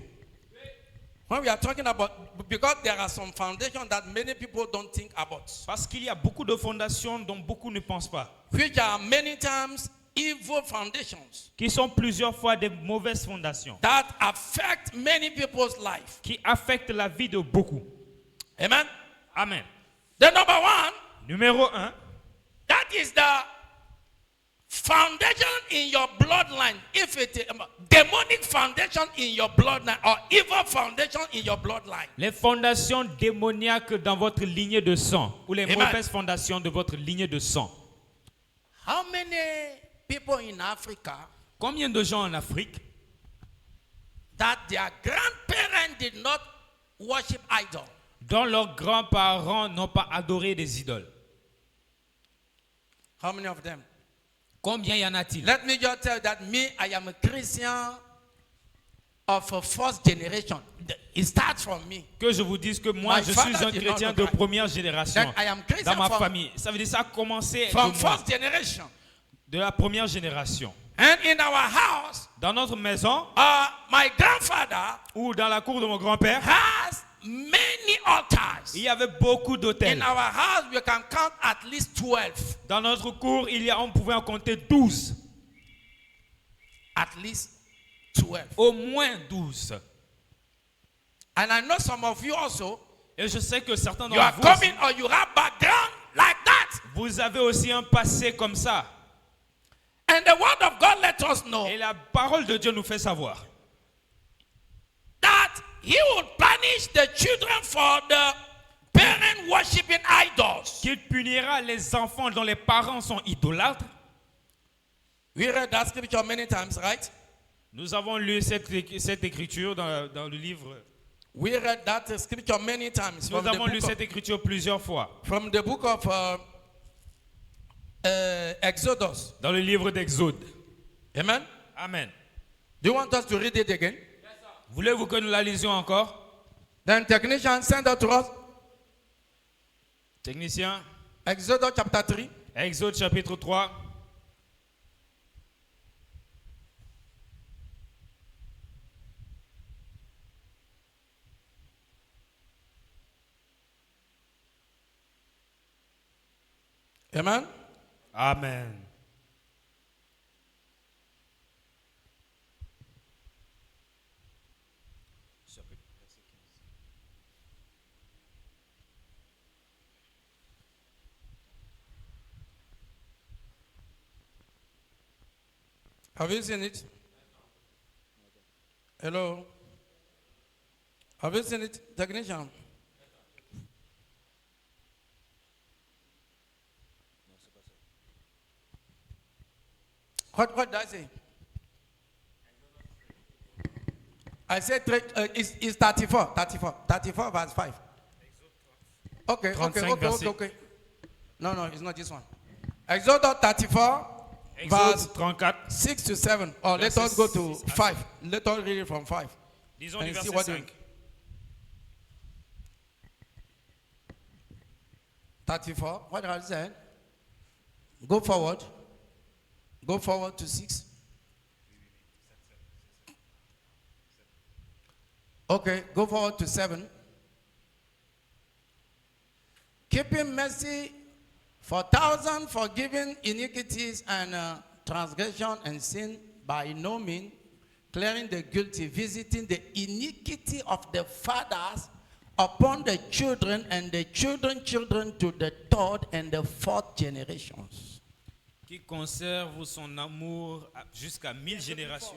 When we are talking about, because there are some foundations that many people don't think about, Parce qu'il y a beaucoup de fondations dont beaucoup ne pensent pas, which are many times evil foundations qui sont plusieurs fois des mauvaises fondations, that affect many people's life. qui affectent la vie de beaucoup. Amen. Amen. The number one, Numéro 1, that is the foundation in your bloodline. If it is demonic foundation in your bloodline or evil foundation in your bloodline. les fondations démoniaques dans votre lignée de sang, ou les Amen. mauvaises fondations de votre lignée de sang. How many people in Africa Combien de gens en Afrique that their grandparents did not worship idols? dont leurs grands-parents n'ont pas adoré des idoles? How many of them? Combien y en a-t-il? Let me just tell you that me, I am a Christian of a first generation. It starts from me. Que je vous dise que moi, My je father suis un did chrétien not de know première génération That I am Christian dans ma from- famille. Ça veut dire que ça a commencé From de moi, first generation. de la première génération. And in our house, Dans notre maison my grandfather ou dans la cour de mon grand-père, has many altars. il y avait beaucoup In d'autels. our house, we can count at least 12. Dans notre cour, on pouvait en compter 12. At least 12. Au moins 12. And I know some of you also, Et je sais que certains you are d'entre vous, coming or you have background like that. vous avez aussi un passé comme ça. And the word of God let us know Et la parole de Dieu nous fait savoir that he will punish the children for the parent worshiping idols. qu'il punira les enfants dont les parents sont idolâtres. We read that scripture many times, right? Nous avons lu cette écriture dans le livre. We read that scripture many times Nous avons lu cette écriture plusieurs fois. from the book of Exodus. Dans le livre d'Exode. Amen. Amen. Do you want us to read it again? Voulez-vous que nous la lisions encore? Then technician, send out to us Technicien, Exodus chapter 3. Exode chapitre 3. Amen. Amen. Have you seen it? Hello? Have you seen it, technician? What did I say? I said it's 34 verse 5. Okay. No, it's not this one. Exodus 34 verse Exode 34. 6 to 7. Or let us go to 5. Let us read it from 5. Disons And du see verset what 5. 34. What has it said? Go forward. Go forward to 6. Okay, go forward to 7. Keeping mercy for thousands, forgiving iniquities and transgression and sin, by no means clearing the guilty, visiting the iniquity of the fathers upon the children and the children to the third and the fourth generations. Qui conserve son amour jusqu'à 1000 générations.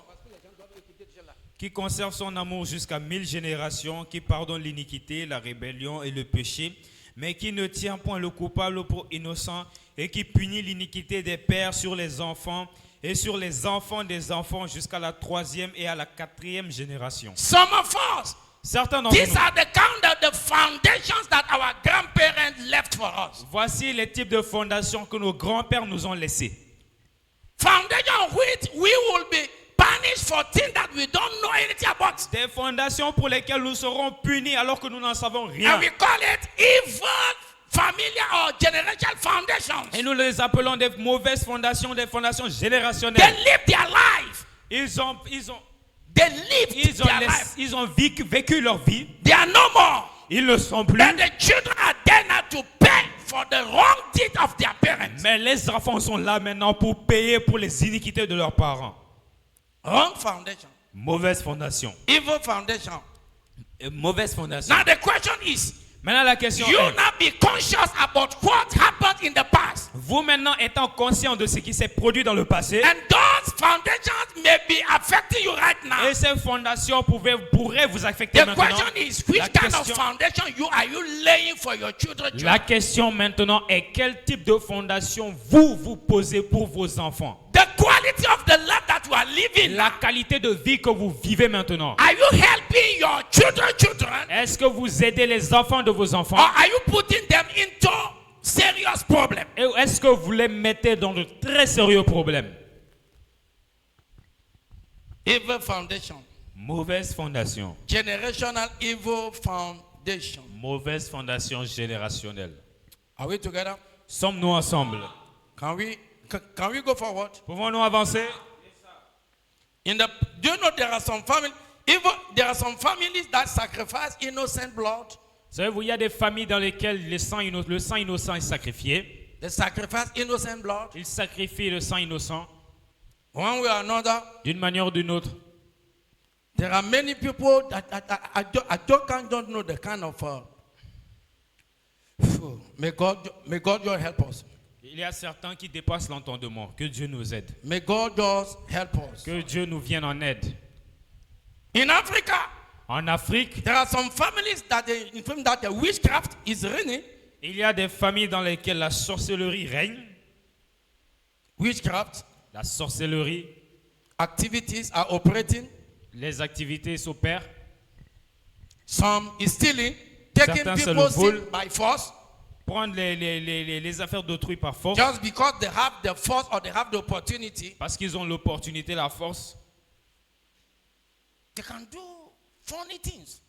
Qui conserve son amour jusqu'à 1000 générations, qui pardonne l'iniquité, la rébellion et le péché, mais qui ne tient point le coupable pour innocent et qui punit l'iniquité des pères sur les enfants et sur les enfants des enfants jusqu'à la 3e et à la 4e génération. Some of us, Certains d'entre these nous, are the kind of the foundations that our grandparents left for us. voici les types de fondations que nos grands-pères nous ont laissées. Foundation which we will be punished for things that we don't know anything about. Des fondations pour lesquelles nous serons punis alors que nous n'en savons rien. And we call it evil familiar generational foundations. Et nous les appelons des mauvaises fondations, des fondations They générationnelles. live their life. Ils ont Ils ont vécu leur vie. They are no more. Ils ne sont plus. Then the children are there now to pay for the wrong deed of their parents. Mais les enfants sont là maintenant pour payer pour les iniquités de leurs parents. Wrong foundation. Mauvaise fondation. Evil foundation. Mauvaise fondation. Now the question is, Maintenant la question you est, now be conscious about what happened in the past. vous maintenant étant conscient de ce qui s'est produit dans le passé, And those foundations may be affecting you right now. et ces fondations pourraient vous affecter The maintenant. question is, which La kind of question- foundation are you laying for your children? La question maintenant est quel type de fondation vous posez pour vos enfants? The quality of the life that you are living. La qualité de vie que vous vivez maintenant. Are you helping your children? Est-ce que vous aidez les enfants de vos enfants? Or are you putting them into serious problems? Et est-ce que vous les mettez dans de très sérieux problèmes? Evil foundation. Mauvaise fondation. Generational evil foundation. Mauvaise fondation générationnelle. Are we together? Sommes-nous ensemble? Can we go forward? Pouvons-nous avancer? Do you know there are some families that sacrifice innocent blood? Vous savez, il y a des familles dans lesquelles le sang innocent est sacrifié. They sacrifice innocent blood. Ils sacrifient le sang innocent One way or another. d'une manière ou d'une autre. There are many people that I don't know the kind of. May God just help us. Il y a certains qui dépassent l'entendement. Que Dieu nous aide. May God just help us. Que Dieu nous vienne en aide. In Africa, En Afrique, there are some families that the witchcraft is reigning. il y a des familles dans lesquelles la sorcellerie règne. Witchcraft La sorcellerie, activities are operating. les activités s'opèrent. Some is stealing, taking Certains se people's le volent. sin by force, Prendre les affaires d'autrui par force. just because they have the force or they have the opportunity. Parce qu'ils ont l'opportunité, la force. They can do funny things.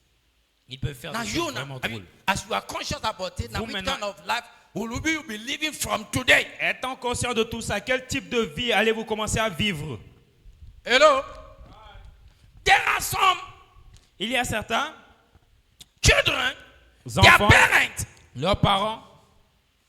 Ils peuvent faire Now des you choses now, vraiment I mean, drôles. as you are conscious about it, now Vous which maintenant- kind of life will you be living from today? Étant conscient de tout ça, quel type de vie allez-vous commencer à vivre? Hello? There are some Il y a certains children, their enfants, parents, leurs parents,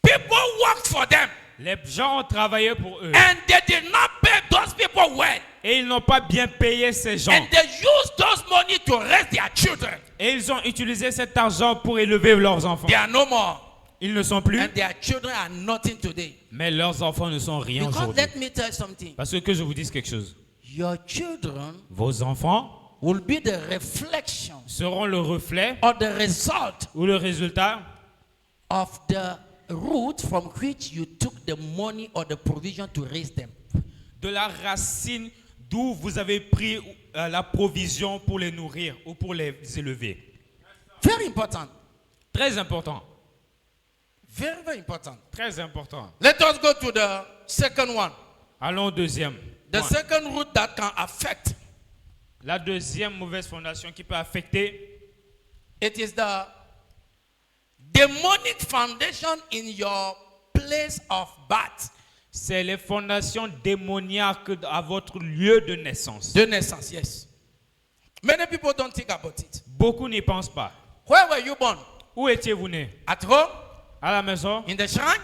people worked for them, les gens ont travaillé pour eux. and they did not pay those people well. Et ils n'ont pas bien payé ces gens. And they use those money to raise their children. Et ils ont utilisé cet argent pour élever leurs enfants. They are no more. Ils ne sont plus, And their children are nothing today. mais leurs enfants ne sont rien Because aujourd'hui. let me tell you something. Parce que je vous dise quelque chose. Your children Vos enfants will be the reflection seront le reflet or the result ou le résultat of the root from which you took the money or the provision to raise them. de la racine d'où vous avez pris la provision pour les nourrir ou pour les élever. Very important. Très important. Very, very important. Très important. Let us go to the second one. Allons au deuxième. The point. second root that can affect. La deuxième mauvaise fondation qui peut affecter, It is the demonic foundation in your place of birth. c'est les fondations démoniaques à votre lieu de naissance. De naissance, yes. Many people don't think about it. Beaucoup n'y pensent pas. Where were you born? Où étiez-vous né? At home? À la maison? In the shrine?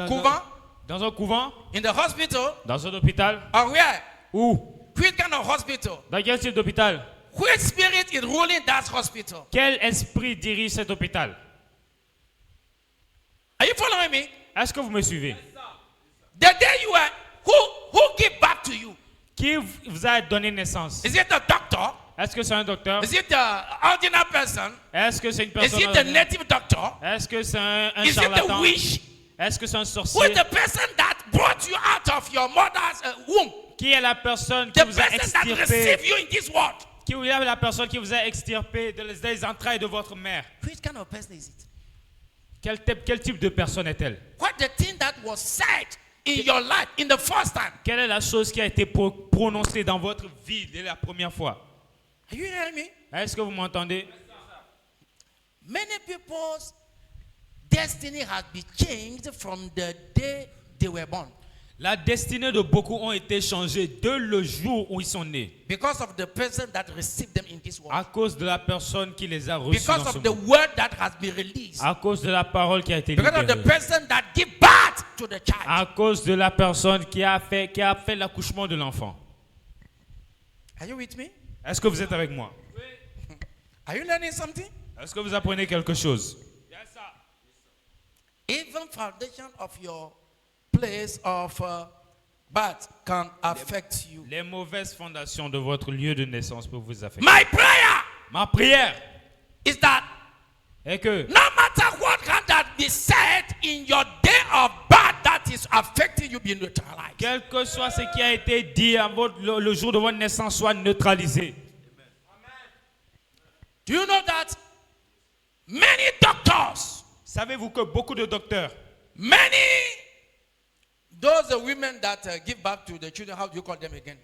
Couvent? Dans un couvent? In the hospital? Dans un hôpital? Or where? Où? Which kind of hospital? Dans quel type d'hôpital? Which spirit is ruling that hospital? Quel esprit dirige cet hôpital? Are you following me? Est-ce que vous me suivez? The day you were, who gave back to you? Qui vous a donné naissance? Is it a doctor? Est-ce que c'est un docteur? Is it an ordinary person? Est-ce que c'est une Is personne? it a native doctor? Est-ce que c'est un Is it a charlatan? witch? Est-ce que c'est un Who sorcier? is the person that brought you out of your mother's womb? Qui est la personne qui The vous a person that extirpé? received you in this world? Qui est la personne qui vous a extirpé des entrailles de votre mère? Which kind of person is it? Quel type de personne est-elle? What the thing that was said in your life in the first time? Quelle est la chose qui a été prononcée dans votre vie dès la première fois? Are you hearing me? Est-ce que vous m'entendez? Many people's destiny has been changed from the day they were born. La destinée de beaucoup ont été changées dès le jour où ils sont nés. Because of the person that received them in this world. À cause de la personne qui les a reçus Because dans ce of the monde. word that has been released. À cause de la parole qui a été Because of the libérée. person that give birth to the child. À cause de la personne qui a fait l'accouchement de l'enfant. Are you with me? Est-ce que vous êtes avec moi? Are you learning something? Est-ce que vous apprenez quelque chose? Even foundation of your place of birth can affect you. Les mauvaises fondations de votre lieu de naissance peuvent vous affecter. My prayer Ma prière is that est que no matter what can that be said in your day of birth that is affecting you, be neutralized. quel que soit ce qui a été dit à le jour de votre naissance soit neutralisé. Do you know that many doctors, Savez-vous que beaucoup de docteurs, many those women that give birth to the children, how do you call them again?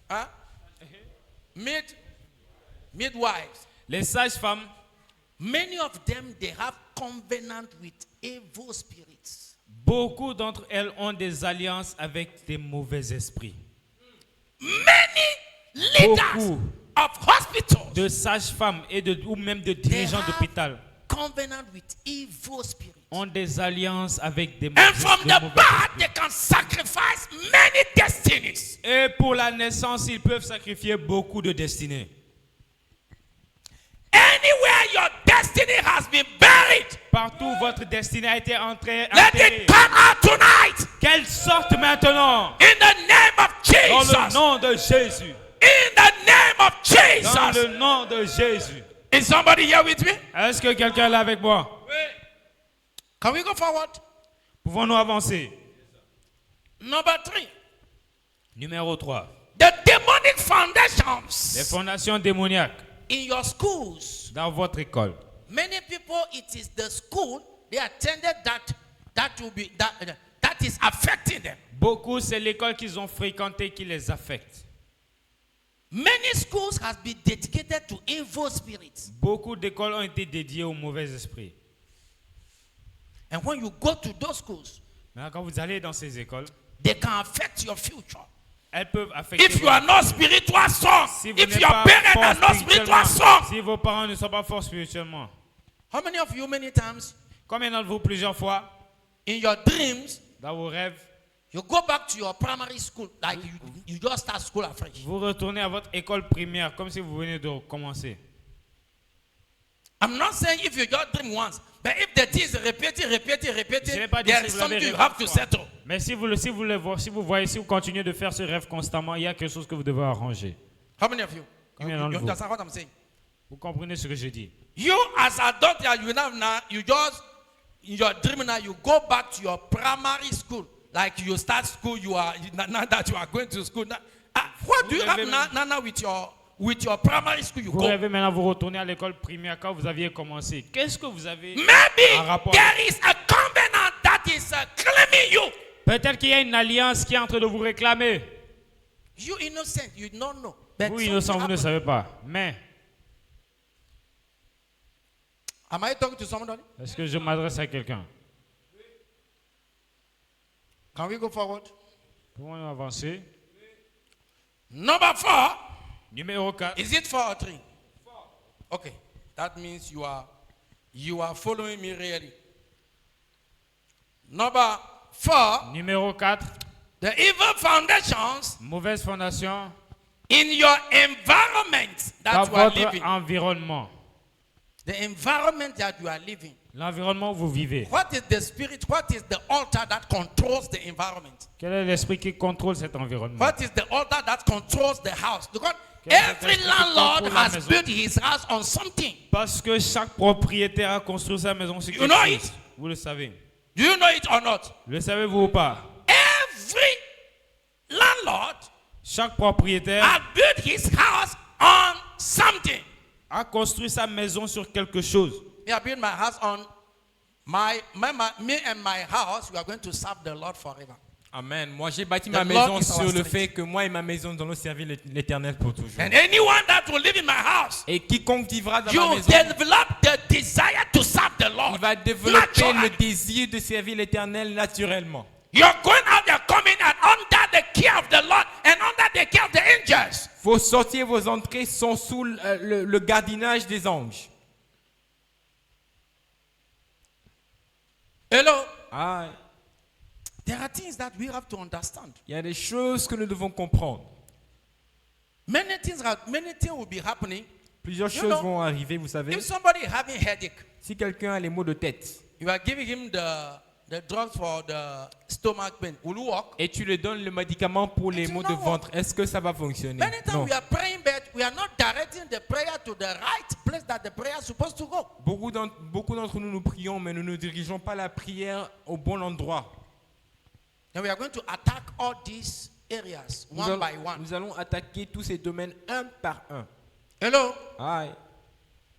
Huh? Midwives. les sages-femmes, Many of them, they have covenant with evil spirits. beaucoup d'entre elles ont des alliances avec des mauvais esprits. Many leaders Beaucoup of hospitals, de sages-femmes ou même de they dirigeants have d'hôpital covenant with evil spirits. ont des alliances avec des And from mauvais the esprits. birth, they can sacrifice many destinies. Et pour la naissance, ils peuvent sacrifier beaucoup de destinées. Anywhere your destiny has been buried, Partout où votre destinée a été enterrée, let it come out tonight qu'elle sorte maintenant in the name of dans le Jesus. nom de Jésus. In the name of Dans Jesus. le nom de Jésus. Is somebody here with me? Est-ce que quelqu'un est là avec moi? Can we go forward? Pouvons-nous avancer? Number 3. Numéro 3. The demonic Les foundations fondations démoniaques in your schools. dans votre école. Many people, it is the school they attended that is affecting them. Beaucoup, c'est l'école qu'ils ont fréquentée qui les affecte. Many schools has been dedicated to evil spirits. Beaucoup d'écoles ont été dédiées aux mauvais esprits. And when you go to those schools, Maintenant, quand vous allez dans ces écoles, they can affect your future. elles peuvent affecter If you are not spiritual strong, Si vous if n'êtes your pas parents fort are not spiritual spirituellement, strong. si vos parents ne sont pas forts spirituellement, How many of you, many times, combien d'entre vous, plusieurs fois, in your dreams, dans vos rêves, you go back to your primary school, like you just start school afresh? vous retournez à votre école primaire comme si vous venez de recommencer? I'm not saying if you just dream once, but if the thing is repeating, Je n'ai pas dit there si is vous l'avez something you rêvé have to une fois. settle. Mais si vous voyez, si vous continuez de faire ce rêve constamment, il y a quelque chose que vous devez arranger. How many of you? Combien You d'entre vous? understand what I'm saying? Vous comprenez ce que je dis? You as adult, you just in your dream now, you go back to your primary school. Like you start school, now that you are going to school. Now, what do you have now with your primary school? You Vous go. rêvez maintenant, vous retournez à l'école primaire quand vous aviez commencé. Qu'est-ce que vous avez Maybe en rapport? there is a covenant that is claiming you. Peut-être qu'il y a une alliance qui est en train de vous réclamer. You innocent, you don't know. But Vous, something innocent, vous ne happened. savez pas. Mais, Am I talking to somebody? est-ce que je m'adresse à quelqu'un? Can we go forward? Pouvons-nous avancer? Number 4. Numéro 4. Is it 4 or 3? 4. Okay. That means you are following me really. Number 4. Numéro 4. The evil foundations Mauvaise fondation in your environment dans that you are votre living. environnement. The environment that you are living. L'environnement où vous vivez. What is the spirit? What is the altar that controls the environment? Quel est l'esprit qui contrôle cet environnement? What is the altar that controls the house? Because Quel est every l'esprit qui landlord contrôle la has maison? built his house on something. Parce que chaque propriétaire a construit sa maison sur You quelque know chose. it? Vous le savez. Do you know it or not? Le savez-vous ou pas? Every landlord Chaque propriétaire has built his house on something. a construit sa maison sur quelque chose. Me, I built my house on me and my house. We are going to serve the Lord forever. Amen. Moi, j'ai bâti The ma Lord maison is our sur le strength. fait que moi et ma maison, nous allons servir l'Éternel pour toujours. And anyone that will live in my house, Et quiconque vivra dans ma you maison, develop the desire to serve the Lord. Il va développer le Naturally. désir de servir l'Éternel naturellement. You're going out there, coming out under the care of the Lord and under the care of the angels. Vos sorties et vos entrées sont sous le gardinage des anges. Hello. Ah, There are things that we have to understand. il y a des choses que nous devons comprendre. Many things will be happening. Plusieurs You choses know, vont arriver, vous savez. If somebody is having headache, Si quelqu'un a les maux de tête you are giving him the drugs for the stomach pain. Will you walk? et tu lui donnes le médicament pour les It maux will de not ventre, est-ce que ça va fonctionner? Many times Non. we are praying, but we are not directing the prayer to the right place that the prayer is supposed to go. Beaucoup d'entre nous, nous prions, mais nous ne dirigeons pas la prière au bon endroit. And we are going to attack all these areas one by one. Nous allons attaquer tous ces domaines un par un. Hello? Aïe.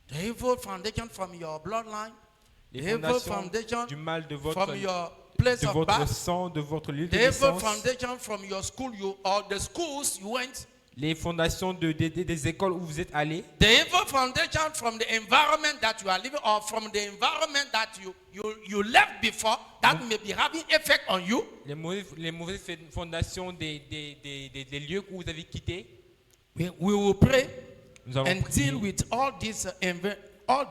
The evil foundation from your bloodline, the Les evil fondations foundation du mal de from votre, your place de of votre birth, sang, de votre lieu de the evil naissance, foundation from your school or the schools you went, les fondations des écoles où vous êtes allés, the evil foundation from the environment that you are living or from the environment that you left before that may be having effect on you. les mauvaises fondations des lieux que vous avez quittés. We will pray Nous allons and prier deal with all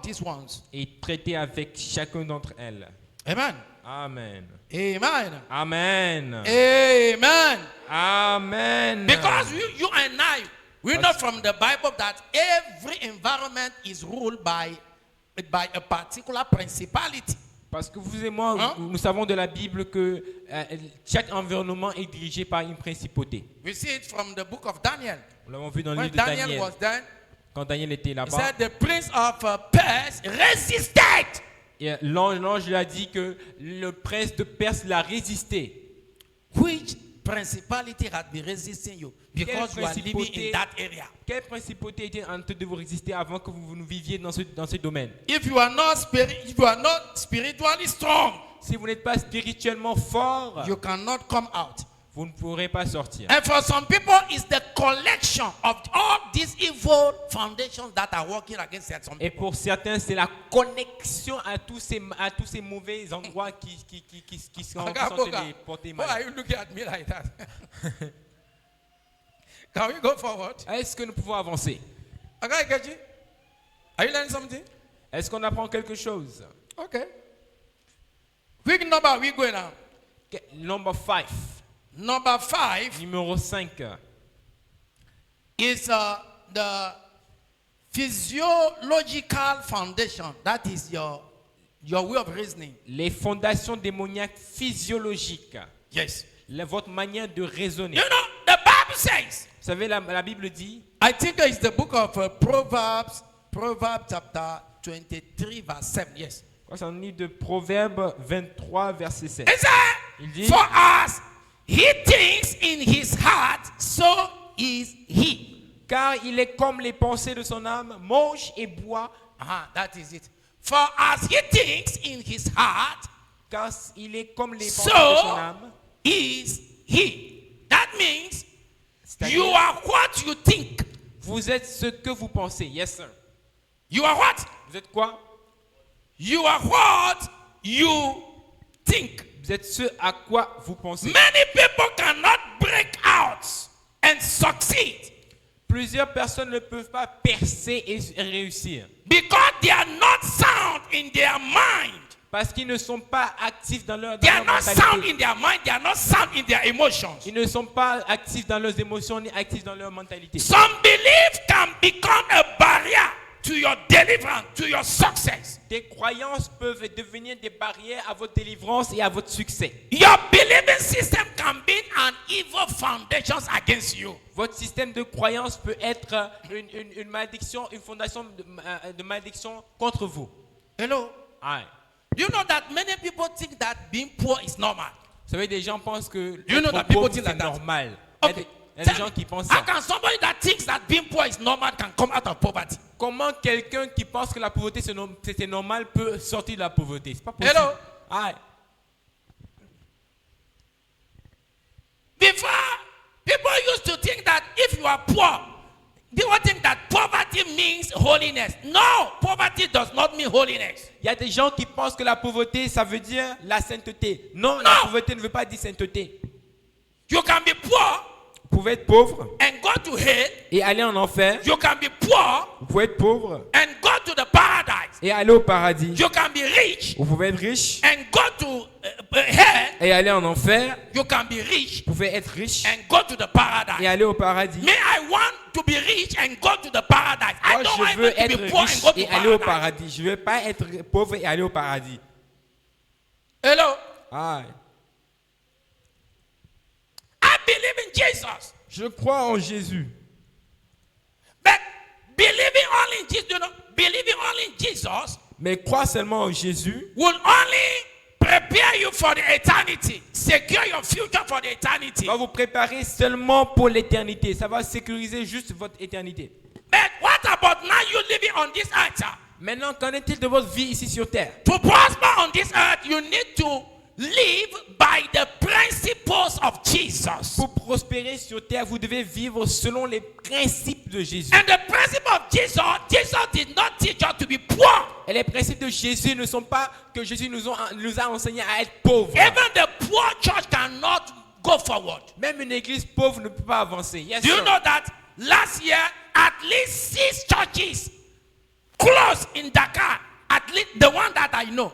these ones. et traiter avec chacun d'entre elles. Amen. Amen. Amen. Amen. Amen. Amen. Because you and I, we know from the Bible that every environment is ruled by a particular principality. Parce que vous et moi, Hein? nous savons de la Bible que chaque environnement est dirigé par une principauté. We see it from the book of Daniel. Nous l'avons vu dans le When livre de Daniel Daniel. was there, Quand Daniel était he là-bas, said the prince of Persia resisted. et l'ange lui a dit que le prince de Perse l'a résisté. Which principality had been resisting you? Because Quelle you are living in that area. Quelle principauté était en train de vous résister avant que vous viviez dans ce domaine? If you are not spiritually strong, Si vous n'êtes pas spirituellement fort, you cannot come out. vous ne pourrez pas sortir. And for some people, it's the collection of all these evil foundations that are working against some Et people. pour certains, c'est la connexion à tous ces mauvais endroits qui sont en train de les porter Why are mal. you looking at me like that? Can we go forward? Est-ce que nous pouvons avancer? Okay, Keji? Are you learning something? Est-ce qu'on apprend quelque chose? Okay. Which number are we going now? Number 5. Number 5 Numéro 5. is the physiological foundation. That is your way of reasoning. Les fondations démoniaques physiologiques. Yes. Votre manière de raisonner. You know, the Bible says, Vous savez, la Bible dit, I think it's the book of Proverbs chapter 23, verse 7. Yes. c'est un livre de Proverbes 23, verset 7. It said, Il dit, for as he thinks in his heart, so is he. car il est comme les pensées de son âme, mange et boit, That is it. For as he thinks in his heart, car il est comme les pensées de son so âme. is he. That means C'est-à-dire, you are what you think. vous êtes ce que vous pensez. Yes, sir. You are what? Vous êtes quoi? You are what you think. Vous êtes ce à quoi vous pensez. Many people cannot break out and succeed Plusieurs personnes ne peuvent pas percer et réussir because they are not sound in their mind. parce qu'ils ne sont pas actifs dans leur They are not sound mentalité. in their mind. They are not sound in their emotions. Ils ne sont pas actifs dans leurs émotions ni actifs dans leur mentalité. Some belief can become a barrier to your deliverance, to your success. Des croyances peuvent devenir des barrières à votre délivrance et à votre succès. Your believing system can be an evil foundation against you. Votre système de croyance peut être une malédiction, une fondation de malédiction contre vous. Hello. Aïe. You know that many people think that being poor is normal. Vous savez, des gens pensent que You know être that people pauvre, think c'est like that. normal. Okay. Il y a des Tell gens me, qui pensent how ça. can somebody that thinks that being poor is normal can come out of poverty? Comment quelqu'un qui pense que la pauvreté c'est normal peut sortir de la pauvreté? C'est pas possible. Hello. Aïe. Before, people used to think that if you are poor, people think that poverty poverty means holiness. No, poverty does not mean holiness. Il y a des gens qui pensent que la pauvreté, ça veut dire la sainteté. Non, Non. la pauvreté ne veut pas dire sainteté. You can be poor Vous pouvez être pauvre and go to hell. et aller en enfer. You can be poor Vous pouvez être pauvre and go to the paradise. et aller au paradis. You can be rich Vous pouvez être riche and go to hell. et aller en enfer. You can be rich Vous pouvez être riche and go to the et paradise. aller au paradis. Me, I want to be rich and go to the paradise. I Moi, don't je want veux even to être be poor and riche go to et aller au paradise. paradis. Je ne veux pas être pauvre et aller au paradis. Hello? Ah, I believe in Jesus. je crois en Jésus. But believing only in Jesus, believing only in Jesus Mais croire seulement en Jésus will only prepare you for the eternity, secure your future for the eternity. va vous préparer seulement pour l'éternité. Ça va sécuriser juste votre éternité. But what about now you living on this earth? Maintenant, qu'en est-il de votre vie ici sur terre? To prosper on this earth, you need to live by the principles of Jesus. Pour prospérer sur terre, vous devez vivre selon les principes de Jésus. And the principle of Jesus, Jesus did not teach us to be poor. Et les principes de Jésus ne sont pas que Jésus nous a enseigné à être pauvres. Even the poor church cannot go forward. Même une église pauvre ne peut pas avancer. Yes, Do you sir. know that last year at least 6 churches closed in Dakar? At least the one that I know,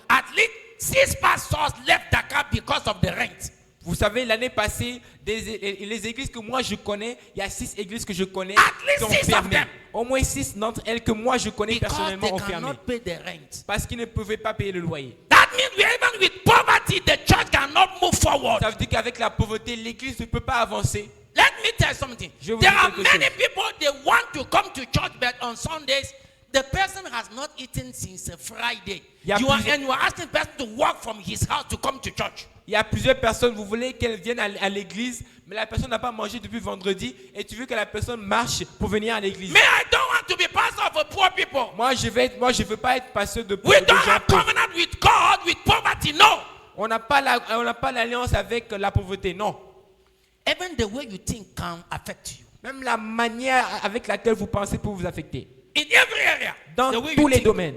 at least 6 pastors left Dakar because of the rent. Vous savez, l'année passée, les églises que moi je connais, il y a 6 églises que je connais At least qui ont 6 of fermé. them. Au moins 6 d'entre elles que moi je connais Because personnellement they ont fermé. cannot pay the rent. Parce qu'ils ne pouvaient pas payer le loyer. That means even with poverty, the church cannot move forward. Ça veut dire qu'avec la pauvreté, l'église ne peut pas avancer. Let me tell you something. Je vais vous There dire are quelque many chose. people, they want to come to church, but on Sundays, the person has not eaten since Friday. Il y a plusieurs- And you are asking the person to walk from his house to come to church. Il y a plusieurs personnes, vous voulez qu'elles viennent à l'église, mais la personne n'a pas mangé depuis vendredi et tu veux que la personne marche pour venir à l'église. Me, I don't want to be pastor of a poor people. Moi, je veux pas être pasteur de We de don't gens have pauvres. covenant with God with poverty, no. On n'a pas l'alliance avec la pauvreté, non. Even the way you think can affect you. Même la manière avec laquelle vous pensez peut vous affecter. In every area. Dans the way tous you les think. domaines.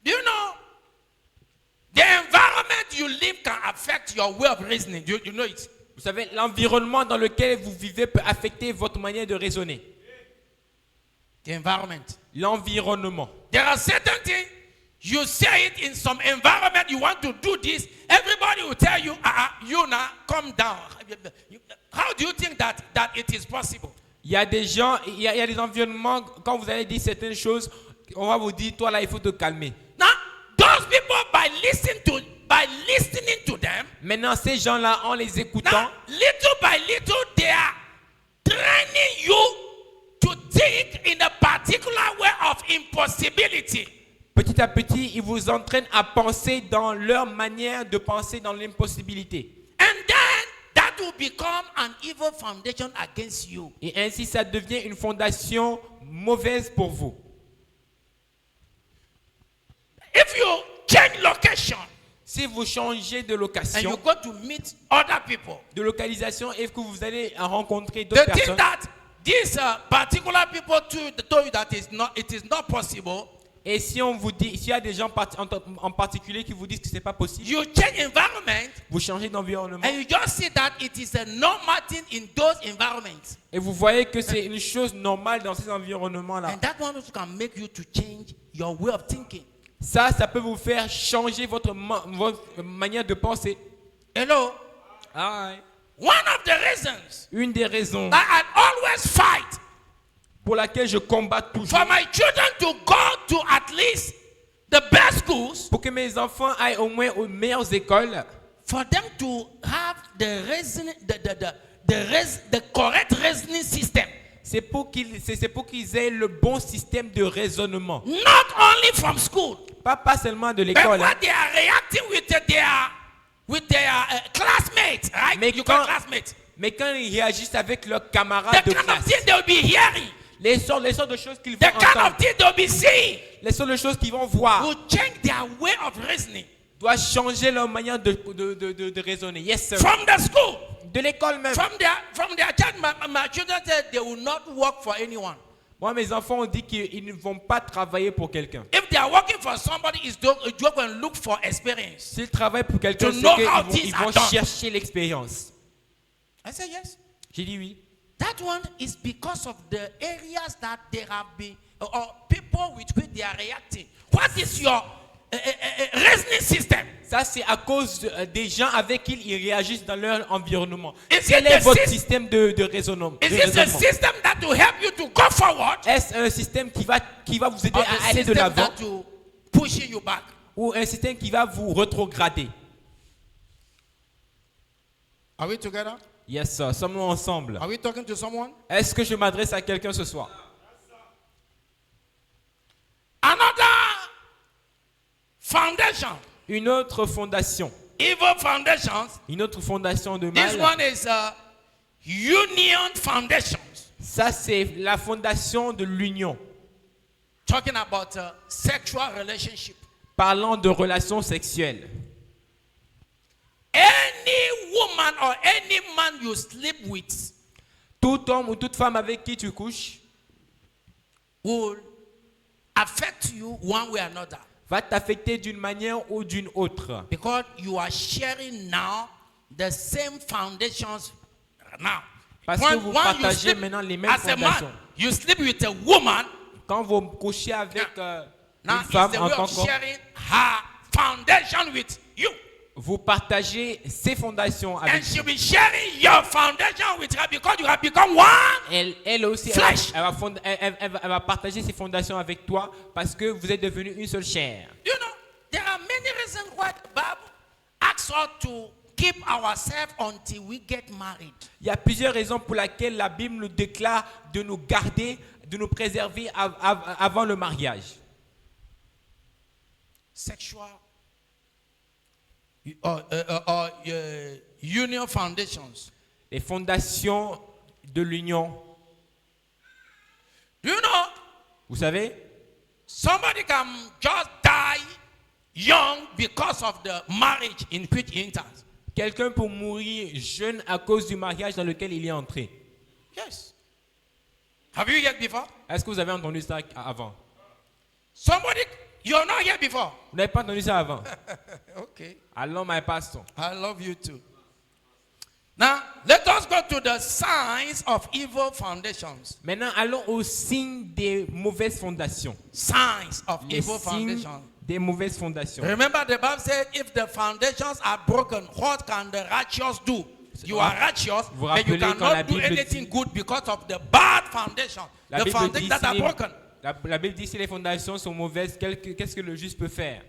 Do you know? The environment you live can affect your way of reasoning. You know it. Vous savez, l'environnement dans lequel vous vivez peut affecter votre manière de raisonner. The environment. L'environnement. There are certain things you say it in some environment. You want to do this. Everybody will tell you, you now come down. How do you think that it is possible? Il y a des gens, il y a des environnements, quand vous allez dire certaines choses, on va vous dire, toi là, il faut te calmer. Now, those people by listening to them, Maintenant, ces gens-là, en les écoutant, now, little by little, they are training you to think in a particular way of impossibility. petit à petit, ils vous entraînent à penser dans leur manière de penser dans l'impossibilité. And then that will become an evil foundation against you. Et ainsi, ça devient une fondation mauvaise pour vous. If you change location Si vous changez de and you location, go to meet other people, de localisation, et que vous allez rencontrer they d'autres think personnes, that these particular people told you that it is not possible. et si on vous dit, s'il y a des gens en particulier qui vous disent que c'est pas possible, You change environment vous changez d'environnement and you just see that it is a normal thing in those environments. et vous voyez que c'est une chose normale dans ces environnements-là. And that one also can make you to change your way of thinking. Ça peut vous faire changer votre manière de penser. Hello? One One of the reasons Une des raisons that I always fight pour laquelle je combats toujours for my children to go to at least the best schools, pour que mes enfants aillent au moins aux meilleures écoles, for them to have the correct reasoning system. c'est pour qu'ils aient le bon système de raisonnement. Not only from school, Pas seulement de but l'école, hein. what they are reacting with their classmates, right? Mais You call quand- classmates. mais quand ils réagissent avec leurs camarades The de kind of classe, thing they will be hearing, les sortes de choses qu'ils vont the kind entendre, of thing they will be seeing, les sortes de choses qu'ils vont voir, will change their way of reasoning. doivent changer leur manière de raisonner. Yes, sir. From the school, de l'école même. From their child, my children said they will not work for anyone. Moi, mes enfants ont dit qu'ils ne vont pas travailler pour quelqu'un. If they are working for somebody, it's to go and look for experience. S'ils travaillent pour quelqu'un, To c'est know qu'ils how vont, things ils are vont done. chercher l'expérience. I said yes. J'ai dit oui. That one is because of the areas that there have been, or people with which they are reacting. What is your reasoning system? Ça, c'est à cause des gens avec qui ils réagissent dans leur environnement. Is Quel it est the votre sys- système de raisonnement? Is this a system that will help you to go forward, Est-ce un système qui va vous aider or à the aller de system l'avant that will push you back? ou un système qui va vous rétrograder? Are we together? Yes, sir. Sommes-nous ensemble? Are we talking to someone? Est-ce que je m'adresse à quelqu'un ce soir? Another foundation, Une autre fondation. evil foundations. Une autre fondation de This mal. one is union foundations. Ça, c'est la fondation de l'union. Talking about sexual relationship. Parlant de relations sexuelles. Any woman or any man you sleep with Tout homme ou toute femme avec qui tu couches will affect you one way or another, va t'affecter d'une manière ou d'une autre. because you are sharing now the same foundations now. Parce que vous partagez maintenant les mêmes as a man, fondations. you sleep with a woman. Quand vous couchez avec Now une it's femme the en way tant of qu'homme, sharing her foundation with you. vous partagez ses fondations And avec she'll vous. be sharing your foundation with her because you have become one. Elle aussi, Flesh. elle va partager ses fondations avec toi parce que vous êtes devenus une seule chair. You know, there are many reasons why the Bible asks us to keep ourselves until we get married. Il y a plusieurs raisons pour lesquelles la Bible nous déclare de nous garder, de nous préserver avant le mariage. Sexual union foundations. Les fondations de l'union. Do you know, Vous savez, somebody can just die young because of the marriage in which he enters. quelqu'un peut mourir jeune à cause du mariage dans lequel il est entré. Yes. Have you heard before? Est-ce que vous avez entendu ça avant? Somebody, you're not here before. Vous n'avez pas entendu ça avant? Okay. Alors, my pastor. I love you too. Now, let us go to the signs of evil foundations. Maintenant, allons au signe des mauvaises fondations. Signs of Les evil signes foundations. des mauvaises fondations. Remember, the Bible said, if the foundations are broken, what can the righteous do? You are righteous, Vous but you rappelez quand la cannot do Bible anything dit- good because of the bad foundation. La The Bible foundations dit, that si are les- broken. la Bible dit si les fondations sont mauvaises, qu'est-ce que le juste peut faire?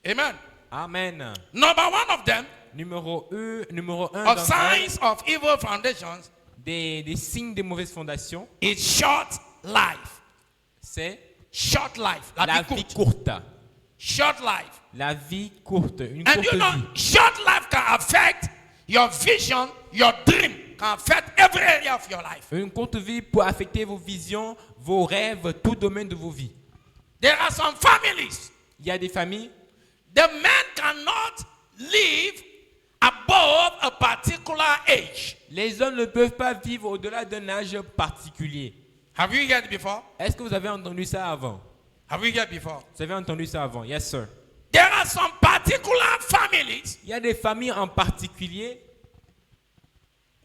Amen. Amen. Number one of them, Numéro 1 of signs of evil foundations, des signes des mauvaises fondations, is short life. c'est Short life. la vie courte. Short life. La vie courte, une And courte you know, vie. short life can affect your vision, your dream, can affect every area of your life. Une courte vie peut affecter vos visions, vos rêves, tout domaine de vos vies. There are some families, Il y a des familles, the men cannot live above a particular age. les hommes ne peuvent pas vivre au-delà d'un âge particulier. Have you heard before? Est-ce que vous avez entendu ça avant? Have you heard before? Vous avez entendu ça avant? Yes, sir. There are some particular families, Il y a des familles en particulier,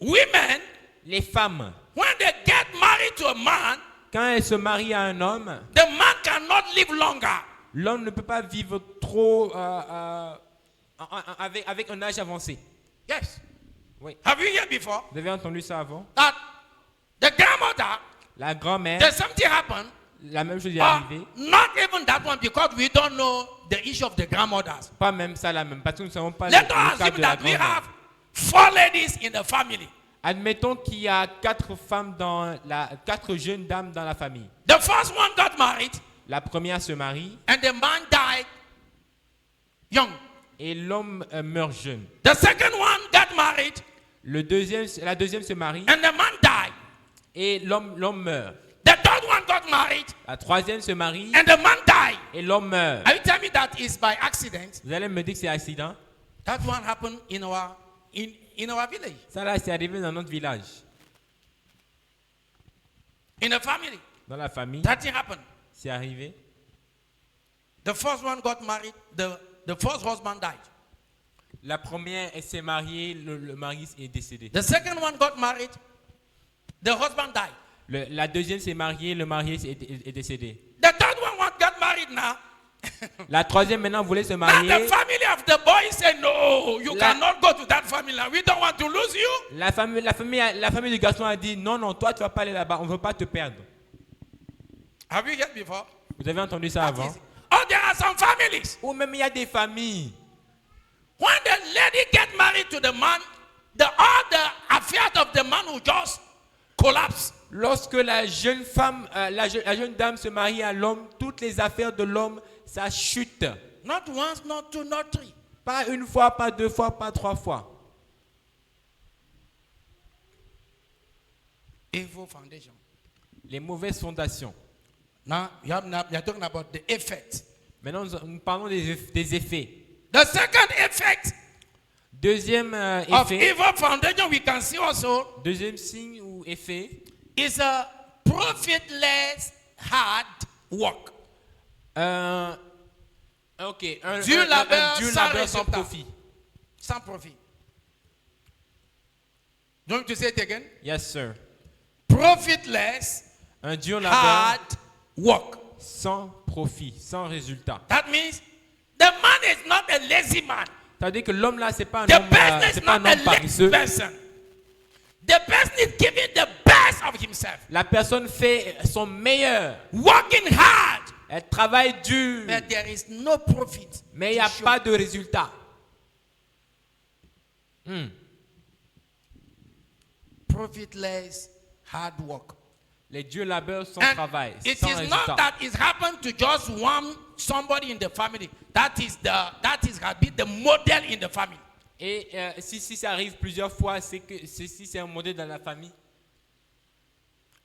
women, les femmes, when they get married to a man, quand elles se marient à un homme, the man cannot live longer. l'homme ne peut pas vivre trop avec un âge avancé. Yes. Oui. Have you heard before? Vous avez entendu ça avant? That the grandmother, La grand-mère, there's something happened. la même chose est Or arrivée. not even that one, because we don't know the issue of the grandmothers. Pas même ça la même, parce que nous ne savons pas Let le us cas assume de la that we grand-mère. have 4 ladies in the family. Admettons qu'il y a 4 jeunes dames dans la famille. The first one got married, La première se marie and the man died young. et l'homme meurt jeune. The second one got married, La deuxième se marie and the man died. et l'homme meurt. The third one got married, La troisième se marie and the man died. et l'homme meurt. Are you telling me that is by accident? Vous allez me dire que c'est accident? That one happened in in our village, Ça là, c'est arrivé dans notre village, in a family. dans la famille. That thing happened. C'est arrivé. The first one got married. The first husband died. La première, elle s'est mariée, le mari est décédé. The second one got married. The husband died. La deuxième s'est mariée, le mari est décédé. The third one got married now. La troisième maintenant voulait se And marier. the family of the boy said, "No, you cannot go to that family. We don't want to lose you." La famille du garçon a dit non, non, toi tu vas pas aller là-bas, on ne veut pas te perdre. Have you heard before? Vous avez entendu ça avant? Oh, there are some families. Ou même il y a des familles. When the lady get married to the man, all the affairs of the man will just collapse. Lorsque la jeune femme, la jeune dame se marie à l'homme, toutes les affaires de l'homme, ça chute. Not once, not two, not three. Pas une fois, pas deux fois, pas trois fois. Evil foundation. Les mauvaises fondations. Now you are talking about the effect. Maintenant, nous parlons des effets. The second effect Deuxième of effet, evil foundation we can see also deuxième signe ou effet, is a profitless hard work. Ok, Dieu labeur Dieu sans labeur sans résultat. profit. Sans profit. Don't you say it again? Yes, sir. Profitless Un Dieu labeur hard work. sans profit, sans résultat. That means the man is not a lazy man. C'est-à-dire que l'homme là, c'est pas un The homme, person c'est is pas not un a homme lazy paresseux. person. The person is giving the best of himself. La personne fait son meilleur. Working hard. Elle travaille dur, But there is no profit. mais il n'y a pas de résultat. Profitless hard work. Les dieux labeurs sans And travail, it sans is résultat. not that it happened to just somebody in the family. That has been the model in the family. Et si ça arrive plusieurs fois, c'est que si c'est un modèle dans la famille.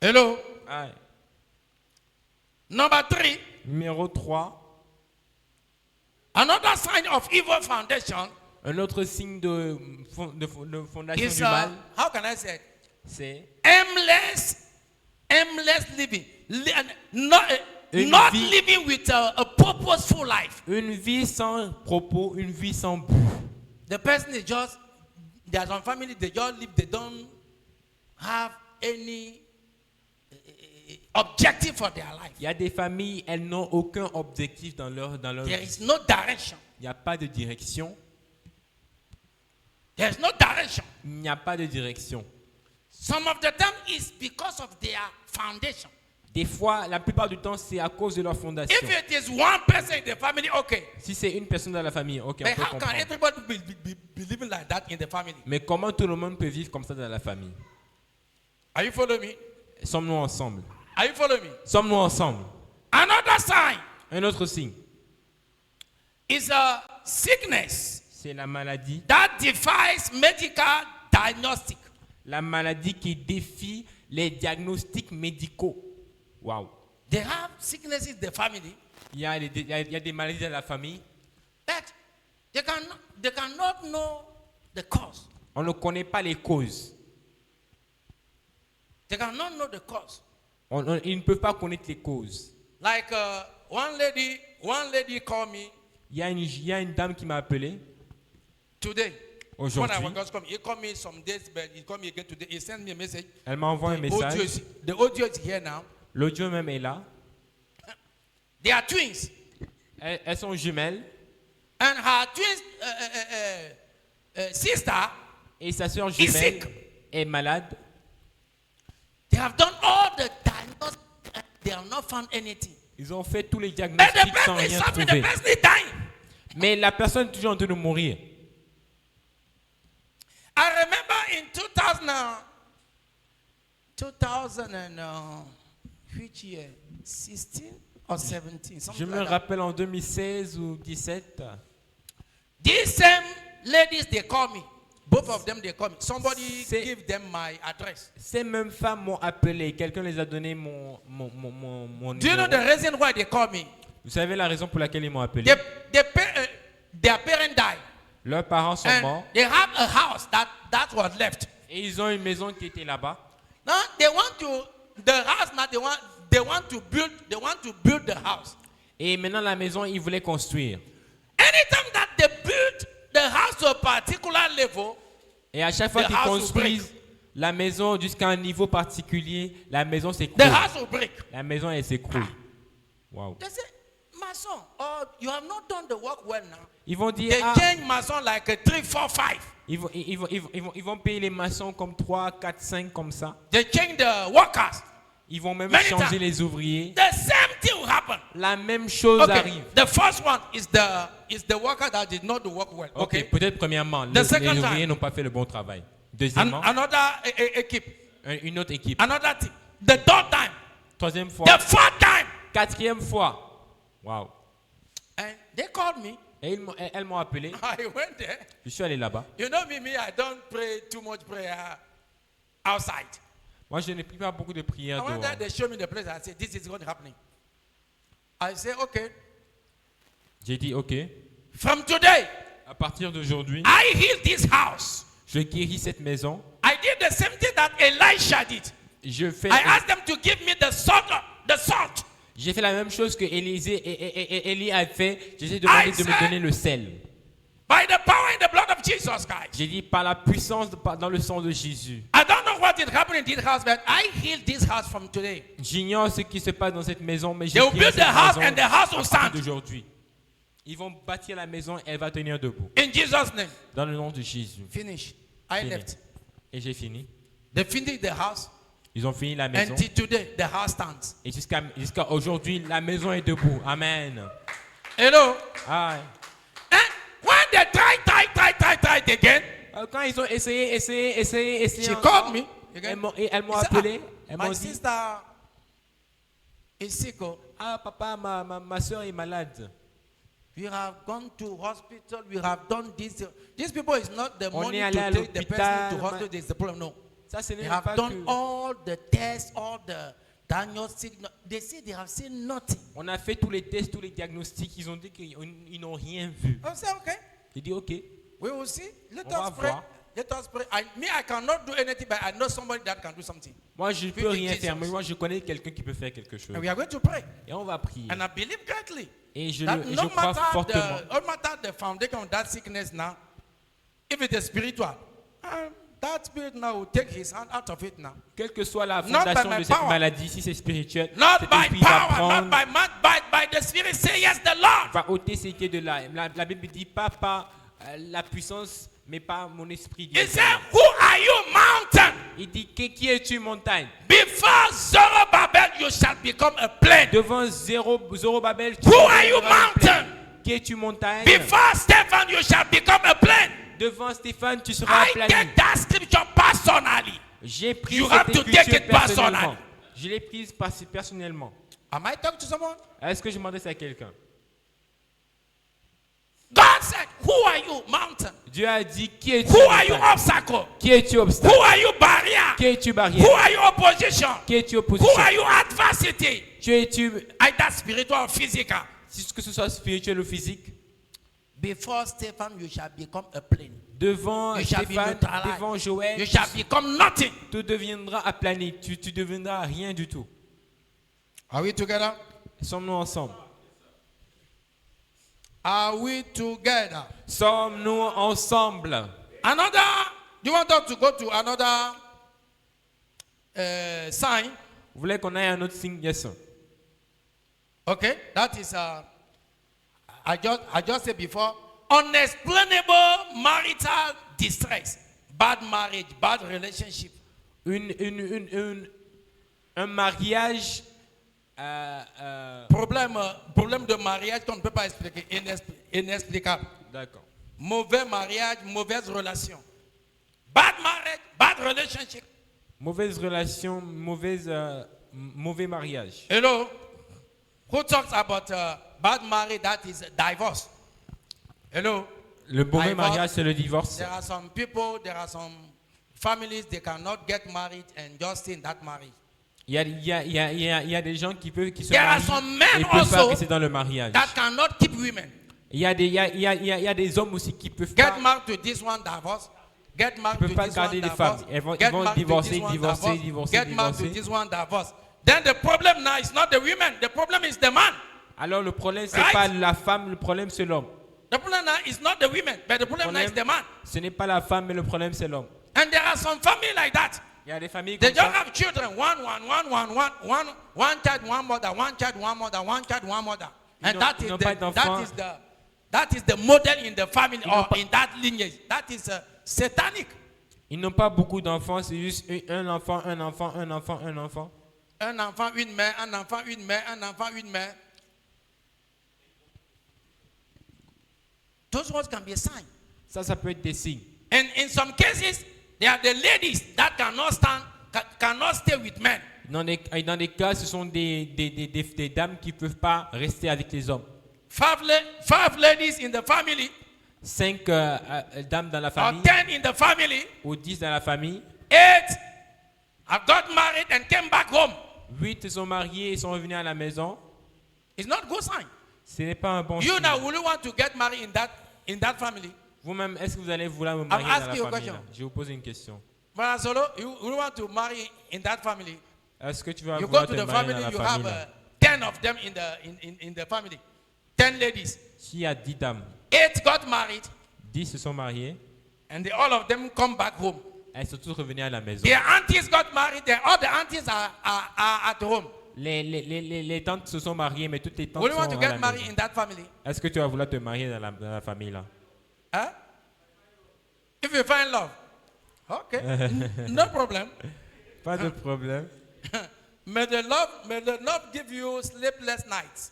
Hello. Ah, Number 3. numéro 3, Another sign of evil foundation un autre signe de fondation is du mal, how can I say it? c'est Aimless living. Not vie. living with a purposeful life. une vie sans propos, une vie sans but. The person is just, there are some families, they just live, they don't have any objective for their life. Il y a des familles, elles n'ont aucun objectif dans leur There vie. is no direction. Il n'y a pas de direction. There is no direction. Il n'y a pas de direction. Some of the time is because of their foundation. Des fois, la plupart du temps, c'est à cause de leur fondation. If it is one person in the family, okay. Si c'est une personne dans la famille, ok, on But peut how can comprendre. everybody be living like that in the family? Mais comment tout le monde peut vivre comme ça dans la famille? Are you following me? Sommes-nous ensemble? Are you following me? Sommes-nous ensemble? Another sign Un autre signe, is a sickness c'est la maladie. that defies medical diagnostic. La maladie qui défie les diagnostics médicaux. Waouh! They have sicknesses in the family, Il y a des maladies dans la famille. but they cannot know the cause. On ne connaît pas les causes. They cannot know the cause. Ils ne peuvent pas connaître les causes. Like one lady called me Il y a une dame qui m'a appelé today. When I aujourd'hui. was just coming, he called me some days, but he called me again today. He sent me a message. Elle m'a envoyé un message. The audio is here now. L'audio même est là. They are twins, Elles sont jumelles. and her twins sister, Et sa soeur is jumelle sick. est malade. They have done all the diagnosis, and they have not found anything. Ils ont fait tous les And the diagnostics sans person is rien suffering. trouver. The person is dying. Mais la personne est toujours en train de mourir. I remember in 2000 and which year? 16 or 17? Je Something me like that. rappelle en 2016 ou 2017. These same ladies, they call me. Both of them, they call me. Somebody C'est- give them my address. Ces mêmes femmes m'ont appelé. Quelqu'un les a donné mon Do you know numéro. the reason why they call me? Vous savez la raison pour laquelle ils m'ont appelé? Their parent died. Leurs parents sont morts And they have a house that was left. et ils ont une maison qui était là-bas. Now they want to the house. Now they want to build the house. Et maintenant la maison, ils voulaient construire. Anytime that they build the house to a particular level, Et à chaque fois The qu'ils house will construisent la maison jusqu'à un niveau particulier, la maison the s'écroule. house will break. La maison, elle s'écroule. Wow. They say, Mason, oh, you have not done the work well now. Ils vont dire, They ah, change Mason like a 3, 4, 5. ils vont payer les maçons comme 3, 4, 5 comme ça. They change the workers. Ils vont même Many changer times. les ouvriers. The same thing will happen. La même chose Okay. arrive. The first one is the worker that did not do work well. Ok, Okay. peut-être premièrement, The second les ouvriers time. n'ont pas fait le bon travail. Deuxièmement, Another équipe. une autre équipe. Another team. The third time. Troisième fois. The fourth time. Quatrième fois. Wow. And they called me. Et elles m'ont appelé. I went there. Je suis allé là-bas. You know me, I don't pray too much prayer outside. Moi, je ne prie pas beaucoup de I prières went dehors. there, they showed me the place. I said, this is what happening. I said, okay. J'ai dit, ok, From today, à partir d'aujourd'hui, I heal this house. je guéris cette maison. I did the same thing that Elisha did. Je fais, I asked them to give me the salt. j'ai fait la même chose que Élie a fait. J'ai demandé de me donner le sel. By the power and the blood of Jesus Christ. J'ai dit par la puissance dans le sang de Jésus. I don't know what is happening in this house, but I heal this house from today. J'ignore ce qui se passe dans cette maison, mais j'ai They will guéri build cette the house maison and the house will à partir stand. d'aujourd'hui. Ils vont bâtir la maison et elle va tenir debout. In Jesus' name. Dans le nom de Jésus. Finish. I Fini. left. Et j'ai fini. They finished the house. Ils ont fini la maison. Until today, the house stands. Et jusqu'à aujourd'hui, la maison est debout. Amen. Hello. Ah. And when they tried again, Quand ils ont essayé. she encore, called me. elles m'ont She said, appelé. Elles m'ont my dit, sister is sick. Oh. ah papa, ma soeur est malade. We have gone to hospital. We have done this. These people is not the On money est allé à to take the person l'hôpital, to hospital. Is the problem? No. Ça, ce They n'est have pas done que... all the tests, all the diagnostic. They say they have seen nothing. On a fait tous les tests, tous les diagnostics. Ils ont dit qu'ils n'ont rien vu. I say, okay, J'ai dit, ok. we will see. Let On va us pray. voir. Let us pray. I cannot do anything, but I know somebody that can do something. Moi, je ne peux Speak in rien faire, Jesus. mais moi, je connais quelqu'un qui peut faire quelque chose. And we are going to pray. Et on va prier. And I believe greatly Et je that crois no fortement. matter the foundation of that sickness now, if it is spiritual, that spirit now will take his hand out of it now. Quelle que soit la Not by fondation my de cette power. maladie, si c'est spirituel, Not cet by esprit va power, prendre, not by might, by the spirit. Say yes, the Lord. va ôter ce qui est de là. La Bible dit pas par la puissance, mais par mon esprit. He said, who are you, mountain? Il dit, qui es-tu, montagne? Before Zerubbabel, you shall become a plain. Devant Zorobabel, tu Who are you, deviendras une plaine. mountain? Qui es-tu, montagne? Before Stephen, you shall become a plain. Devant Stéphane, tu seras I aplani. take that scripture personally. J'ai pris You cette have to écriture take it personnellement. personally. Je l'ai prise personnellement. Am I talking to someone? Est-ce que je m'adresse à quelqu'un? God said, who are you, mountain? Dieu a dit, qui es-tu, Who are you, montagne? obstacle? Qui es-tu, obstacle? Who are you, barrier? Qui es-tu, Who barrière? are you, opposition? Qui es-tu, Who opposition? are you, adversity? Qui es-tu, Either spiritual or physical. que ce soit spirituel ou physique? Before Stephen, you shall become a plain. Devant You shall be Stéphane, neutralized. devant Joël, You shall become nothing. tout deviendra aplani. Tu deviendras rien du tout. Are we together? Sommes-nous ensemble? Are we together? Sommes-nous ensemble? Another, do you want us to go to another sign? Vous voulez qu'on ait un autre signe? Yes, sir. Okay, that is, I just said before, unexplainable marital distress, bad marriage, bad relationship. Un mariage Problème de mariage qu'on ne peut pas expliquer, inexplicable. D'accord. Mauvais mariage, mauvaise relation. Bad marriage, bad relationship. Mauvaise relation, mauvais mariage. Hello? Who talks about bad marriage that is divorce? Hello? Le mauvais Divorce. mariage, c'est le divorce. There are some people, there are some families, they cannot get married and just stay in that marriage. Il y a des gens qui se There are marient some et men ne peuvent pas also rester dans le mariage. that cannot keep women. Il y a des hommes aussi qui peuvent Get pas, married to this one, divorce. Get married peuvent to pas this garder one, des divorce. femmes. Ils vont Get married to divorcer, this one, divorcer, divorce. divorcer, Get married to divorcer. this one, divorce. Then the problem now is not the women. The problem is the man. Alors le problème c'est Right? pas la femme, le problème c'est l'homme. The problem now is not the women, but the problem now is the man. Ce n'est pas la femme, mais le problème c'est l'homme. And there are some families like that. Il y a des familles They comme just ça. have children. One child, one mother. One child, one mother. One child, one mother. And Ils n'ont pas d'enfants. that is the model in the family n'ont or pas- in that lineage. That is satanic. Ils n'ont pas beaucoup d'enfants, c'est juste un enfant, un enfant, un enfant, un enfant. Un enfant, une mère, un enfant, une mère, un enfant, une mère. Those words can be a sign. Ça peut être des signes. And in some cases, there are the ladies that cannot stay with men. Dans des cas, ce sont des dames qui ne peuvent pas rester avec les hommes. Five ladies in the family 5 dames dans la or famille 10 in the family. ou 10 dans la famille. 8 have got married and came back home. 8 se sont mariés et sont revenus à la maison. It's not a good sign. Ce n'est pas un bon You signe. now, will you want to get married in that family? Vous-même, est-ce que vous allez vouloir me marier dans asking la you a famille question. là? Je vous pose une question. Brother Solo, you want to marry in that family? Est-ce que tu vas You go vouloir to te the marier family, dans la you have famille là? 10 of them in the family. 10 ladies. S'il y a 10 dames, 8 got married, 10 se sont mariées, and all of them come back home. elles sont toutes revenues à la maison. Their aunties got married, all the aunties are at home. Les tantes se sont mariées, mais toutes les tantes Will sont you want to à get la married maison. in that family? Est-ce que tu vas vouloir te marier dans la famille là? Huh? If you find love. Okay. No problem. Pas de problème. May the love give you sleepless nights.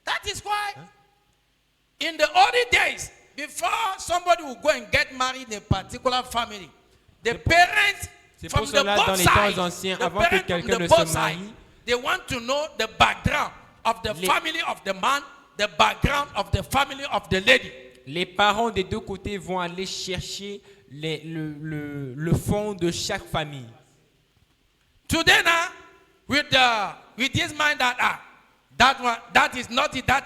That is why in the olden days, before somebody would go and get married in a particular family, the parents C'est from pour the cela, dans both les temps sides, anciens, the avant que parents quelqu'un from ne the both se sides, marie, they want to know the background of the Les- family of the man, the background of the family of the lady. les parents des deux côtés vont aller chercher le fond de chaque famille. Today now, with this mind that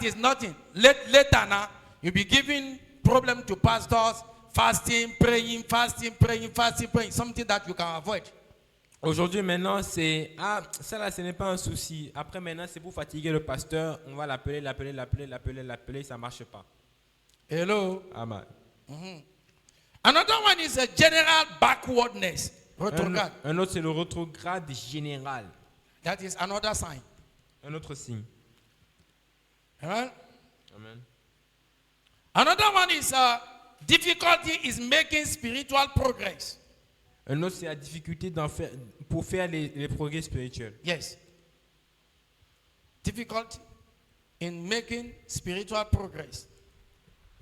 is nothing. Later now, you'll be giving problem to pastors, fasting, praying, something that you can avoid. Aujourd'hui, maintenant, c'est... Ah, ça là, ce n'est pas un souci. Après, maintenant, c'est pour fatiguer le pasteur. On va l'appeler, ça ne marche pas. Hello. Amen. Another one is a general backwardness. Retrograde. Un autre, c'est le rétrograde général. That is another sign. Un autre signe. Amen. Amen. Another one is difficulty is making spiritual progress. Un autre, c'est la difficulté pour faire les progrès spirituels. Yes. Difficulty in making spiritual progress.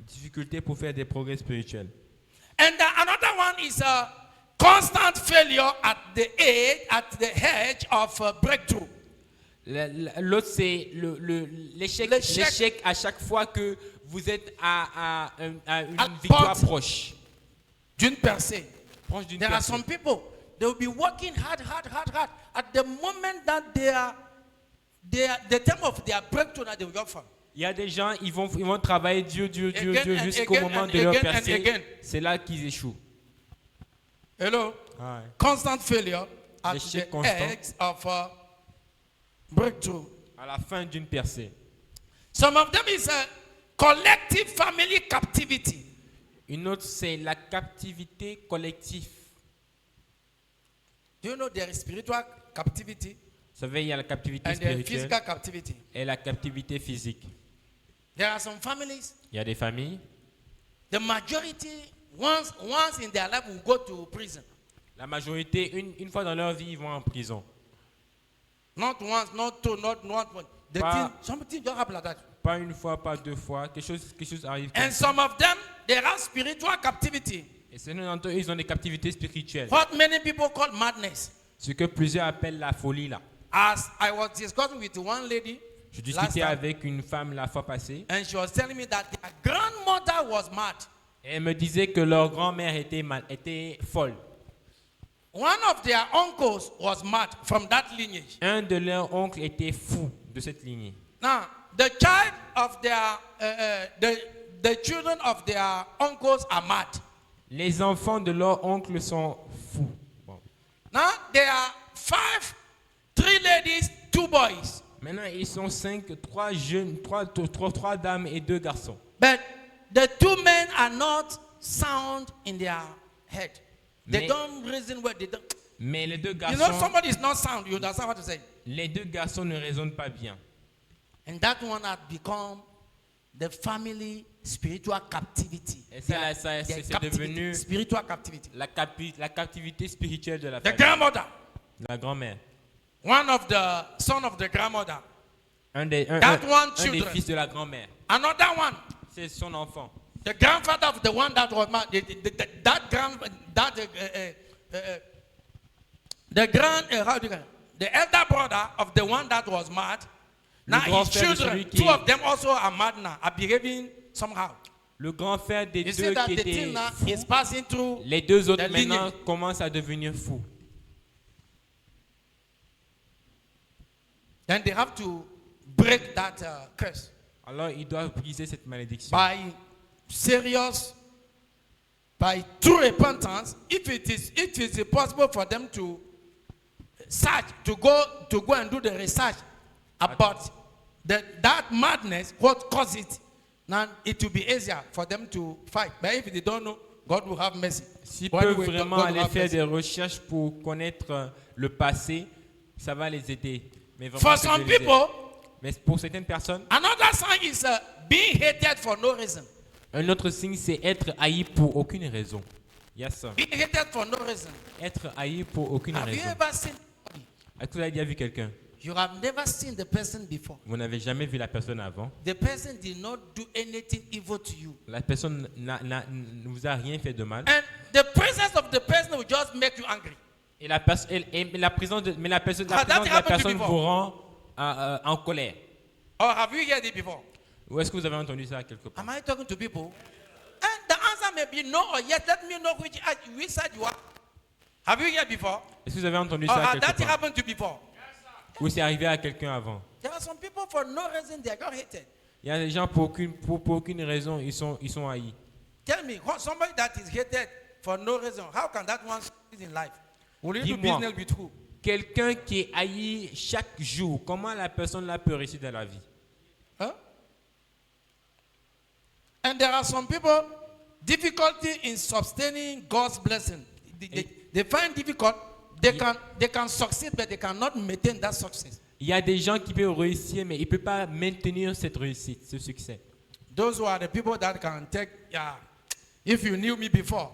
Difficulté pour faire des progrès spirituels. And another one is a constant failure at the edge of breakthrough. L'autre, c'est l'échec à chaque fois que vous êtes à une victoire porte proche. D'une percée. Proche d'une There are personne. some people, they will be working hard. At the moment that the time of their breakthrough, now they will go from. Il y a des gens, ils vont travailler dur Again and jusqu'au again moment and de leur again and percée. again. C'est là qu'ils échouent. Hello? Ah ouais. Constant failure at L'échec the constant. edge of breakthrough. À la fin d'une percée. Some of them is a collective family captivity. Une autre, c'est la captivité collective. Do you know there is spiritual captivity Vous savez, il y a la captivité and there is spirituelle physical captivity? et la captivité physique. There are some families, Il y a des familles. the majority, once in their life, will go to prison. La majorité, une fois dans leur vie, ils vont en prison. Not once, not two, not one. Something just happen like that. Pas une fois, pas deux fois. Quelque chose arrive. Comme And ça. some of them, they have spiritual captivity. Et certains d'entre eux, ils ont des captivités spirituelles. What many people call madness. Ce que plusieurs appellent la folie là. As I was discussing with one lady Je last discutais time, avec une femme la fois passée. and she was telling me that their grandmother was mad. Et elle me disait que leur grand-mère était folle. one of their uncles was mad from that lineage. Un de leurs oncles était fou de cette lignée. Now, the child of their, the children of their uncles are mad. Les enfants de leurs oncles sont fous. Bon. Now, there are 5, 3 ladies, 2 boys. Maintenant, ils sont 5, 3 jeunes, 3 dames et 2 garçons. But the 2 men are not sound in their head. They Mais- don't reason well. They don't. Mais les 2 You know, garçons, somebody is not sound. You understand what I'm saying? les 2 garçons ne raisonnent pas bien. And that one had become the family spiritual captivity. Et ça, Their- ça, their c'est captivity, devenu spiritual captivity. la captivité spirituelle de la The famille. grandmother, La grand-mère. one of the son of the grandmother. Un des That one un des children. fils de la grand-mère. Another one, C'est son enfant. the grandfather of the one that was mad. How do you call it? The elder brother of the one that was mad. Now grand his frère de children, celui qui- 2 of them also are mad now, are behaving somehow. Le grand frère des You see 2 that qui the étaient thing now fous, is passing through. les 2 autres the maintenant lineage. commencent à devenir fous. Then they have to break that curse Alors ils doivent briser cette malédiction. by serious, by true repentance. If it is possible for them to search, to go and do the research about that madness, what caused it, now it will be easier for them to fight. But if they don't know, God will have mercy. S'ils One peuvent way, vraiment God will aller have faire mercy. des recherches pour connaître le passé, ça va les aider. Mais vraiment, For que some Dieu les aide. people, Mais pour certaines personnes, another sign is being hated for no reason. un autre signe, c'est être haï pour aucune raison. Yes, sir. Being hated for no reason. Être haï pour aucune Have you raison. ever seen? Est-ce que vous avez déjà vu quelqu'un? You have never seen the person before. Vous n'avez jamais vu la personne avant. The person did not do anything evil to you. La personne ne vous a rien fait de mal. And the presence of the person will just make you angry. Et la présence de la that la happened personne before? vous rend en colère. Or have you heard it before? Ou est-ce que vous avez entendu ça quelque part? Am I talking to people? And the answer may be no or yes. Let me know which side you are. Have you heard before? Est-ce que vous avez entendu Or ça had that quelque part? happened to you before? Ou c'est arrivé à quelqu'un avant? There are some people for no reason they got hated. Il y a des gens pour aucune raison, ils sont haïs. Tell me, somebody that is hated for no reason, how can that one succeed in life? Will you do Dis-moi. business with who? Quelqu'un qui est haï chaque jour, comment la personne là peut réussir dans la vie? Huh? And there are some people, difficulty in sustaining God's blessing. They find difficult. They can succeed, but they cannot maintain that success. Il y a des gens qui peuvent réussir, mais ils ne peuvent pas maintenir cette réussite, ce succès. Those who are the people that can take, if you knew me before,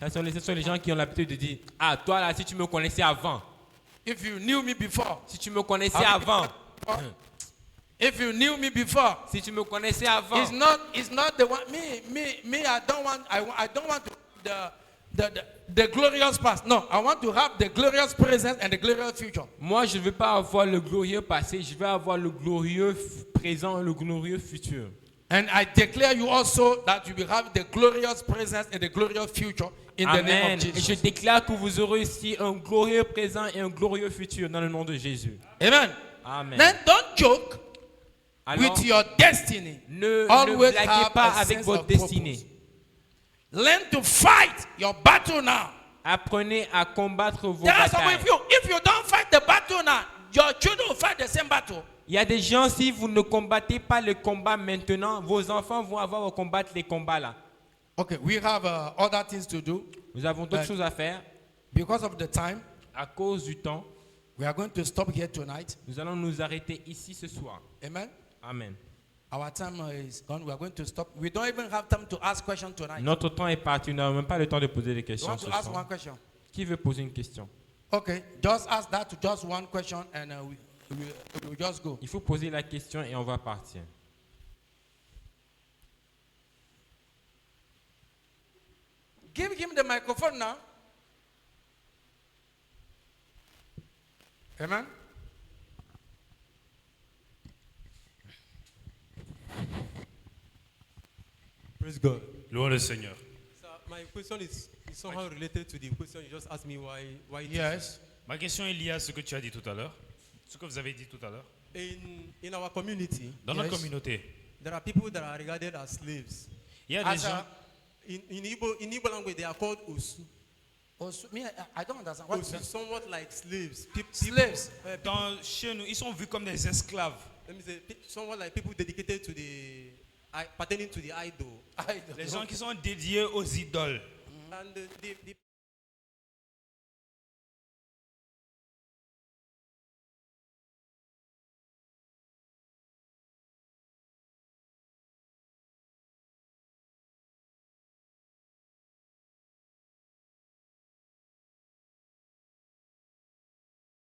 Ce sont les gens qui ont l'habitude de dire, ah, toi là, si tu me connaissais avant, if you knew me before, si tu me connaissais avant, if you knew me before, si tu me connaissais avant, it's not the one. Me. I don't want the glorious past. No, I want to have the glorious present and the glorious future. moi je ne veux pas avoir le glorieux passé, je veux avoir le glorieux présent, le glorieux futur. And I declare you also that you will have the glorious present and the glorious future in the name Amen. of Et je Jesus. déclare que vous aurez aussi un glorieux présent et un glorieux futur dans le nom de Jésus. Amen. Amen. Then don't joke Alors, with your destiny. ne Always blaguez have pas a avec sense votre of destinée. purpose. Learn to fight your battle now. Apprenez à combattre vos There are some batailles. if you don't fight the battle now, your children will fight the same battle. Il y a des gens, si vous ne combattez pas le combat maintenant, vos enfants vont avoir à combattre les combats là. Okay, we have other things to do. Nous avons d'autres choses à faire. Because of the time, À cause du temps, we are going to stop here tonight. nous allons nous arrêter ici ce soir. Amen. Amen. Our time is gone. We are going to stop. We don't even have time to ask questions tonight. Notre temps est parti. Nous n'avons même pas le temps de poser des You questions want ce to ask soir. one question? Qui veut poser une question? Okay, just ask that to just one question and we just go. Il faut poser la question et on va partir. Give him the microphone now. Amen. Praise God. Louons le Seigneur. So my question is, It's somehow related to the question you just asked me why Yes. Ma question est liée à ce que tu as dit tout à l'heure. Ce que vous avez dit tout à l'heure. in our community Dans notre communauté, there are people that are regarded as slaves. il y a des gens. In Igbo language they are called Osu. I don't understand. What Osu, somewhat like slaves. slaves? Chez nous, ils sont vus comme des esclaves. Let me say, somewhat like people dedicated to pertaining to the idol. Les gens qui sont dédiés aux idoles. And the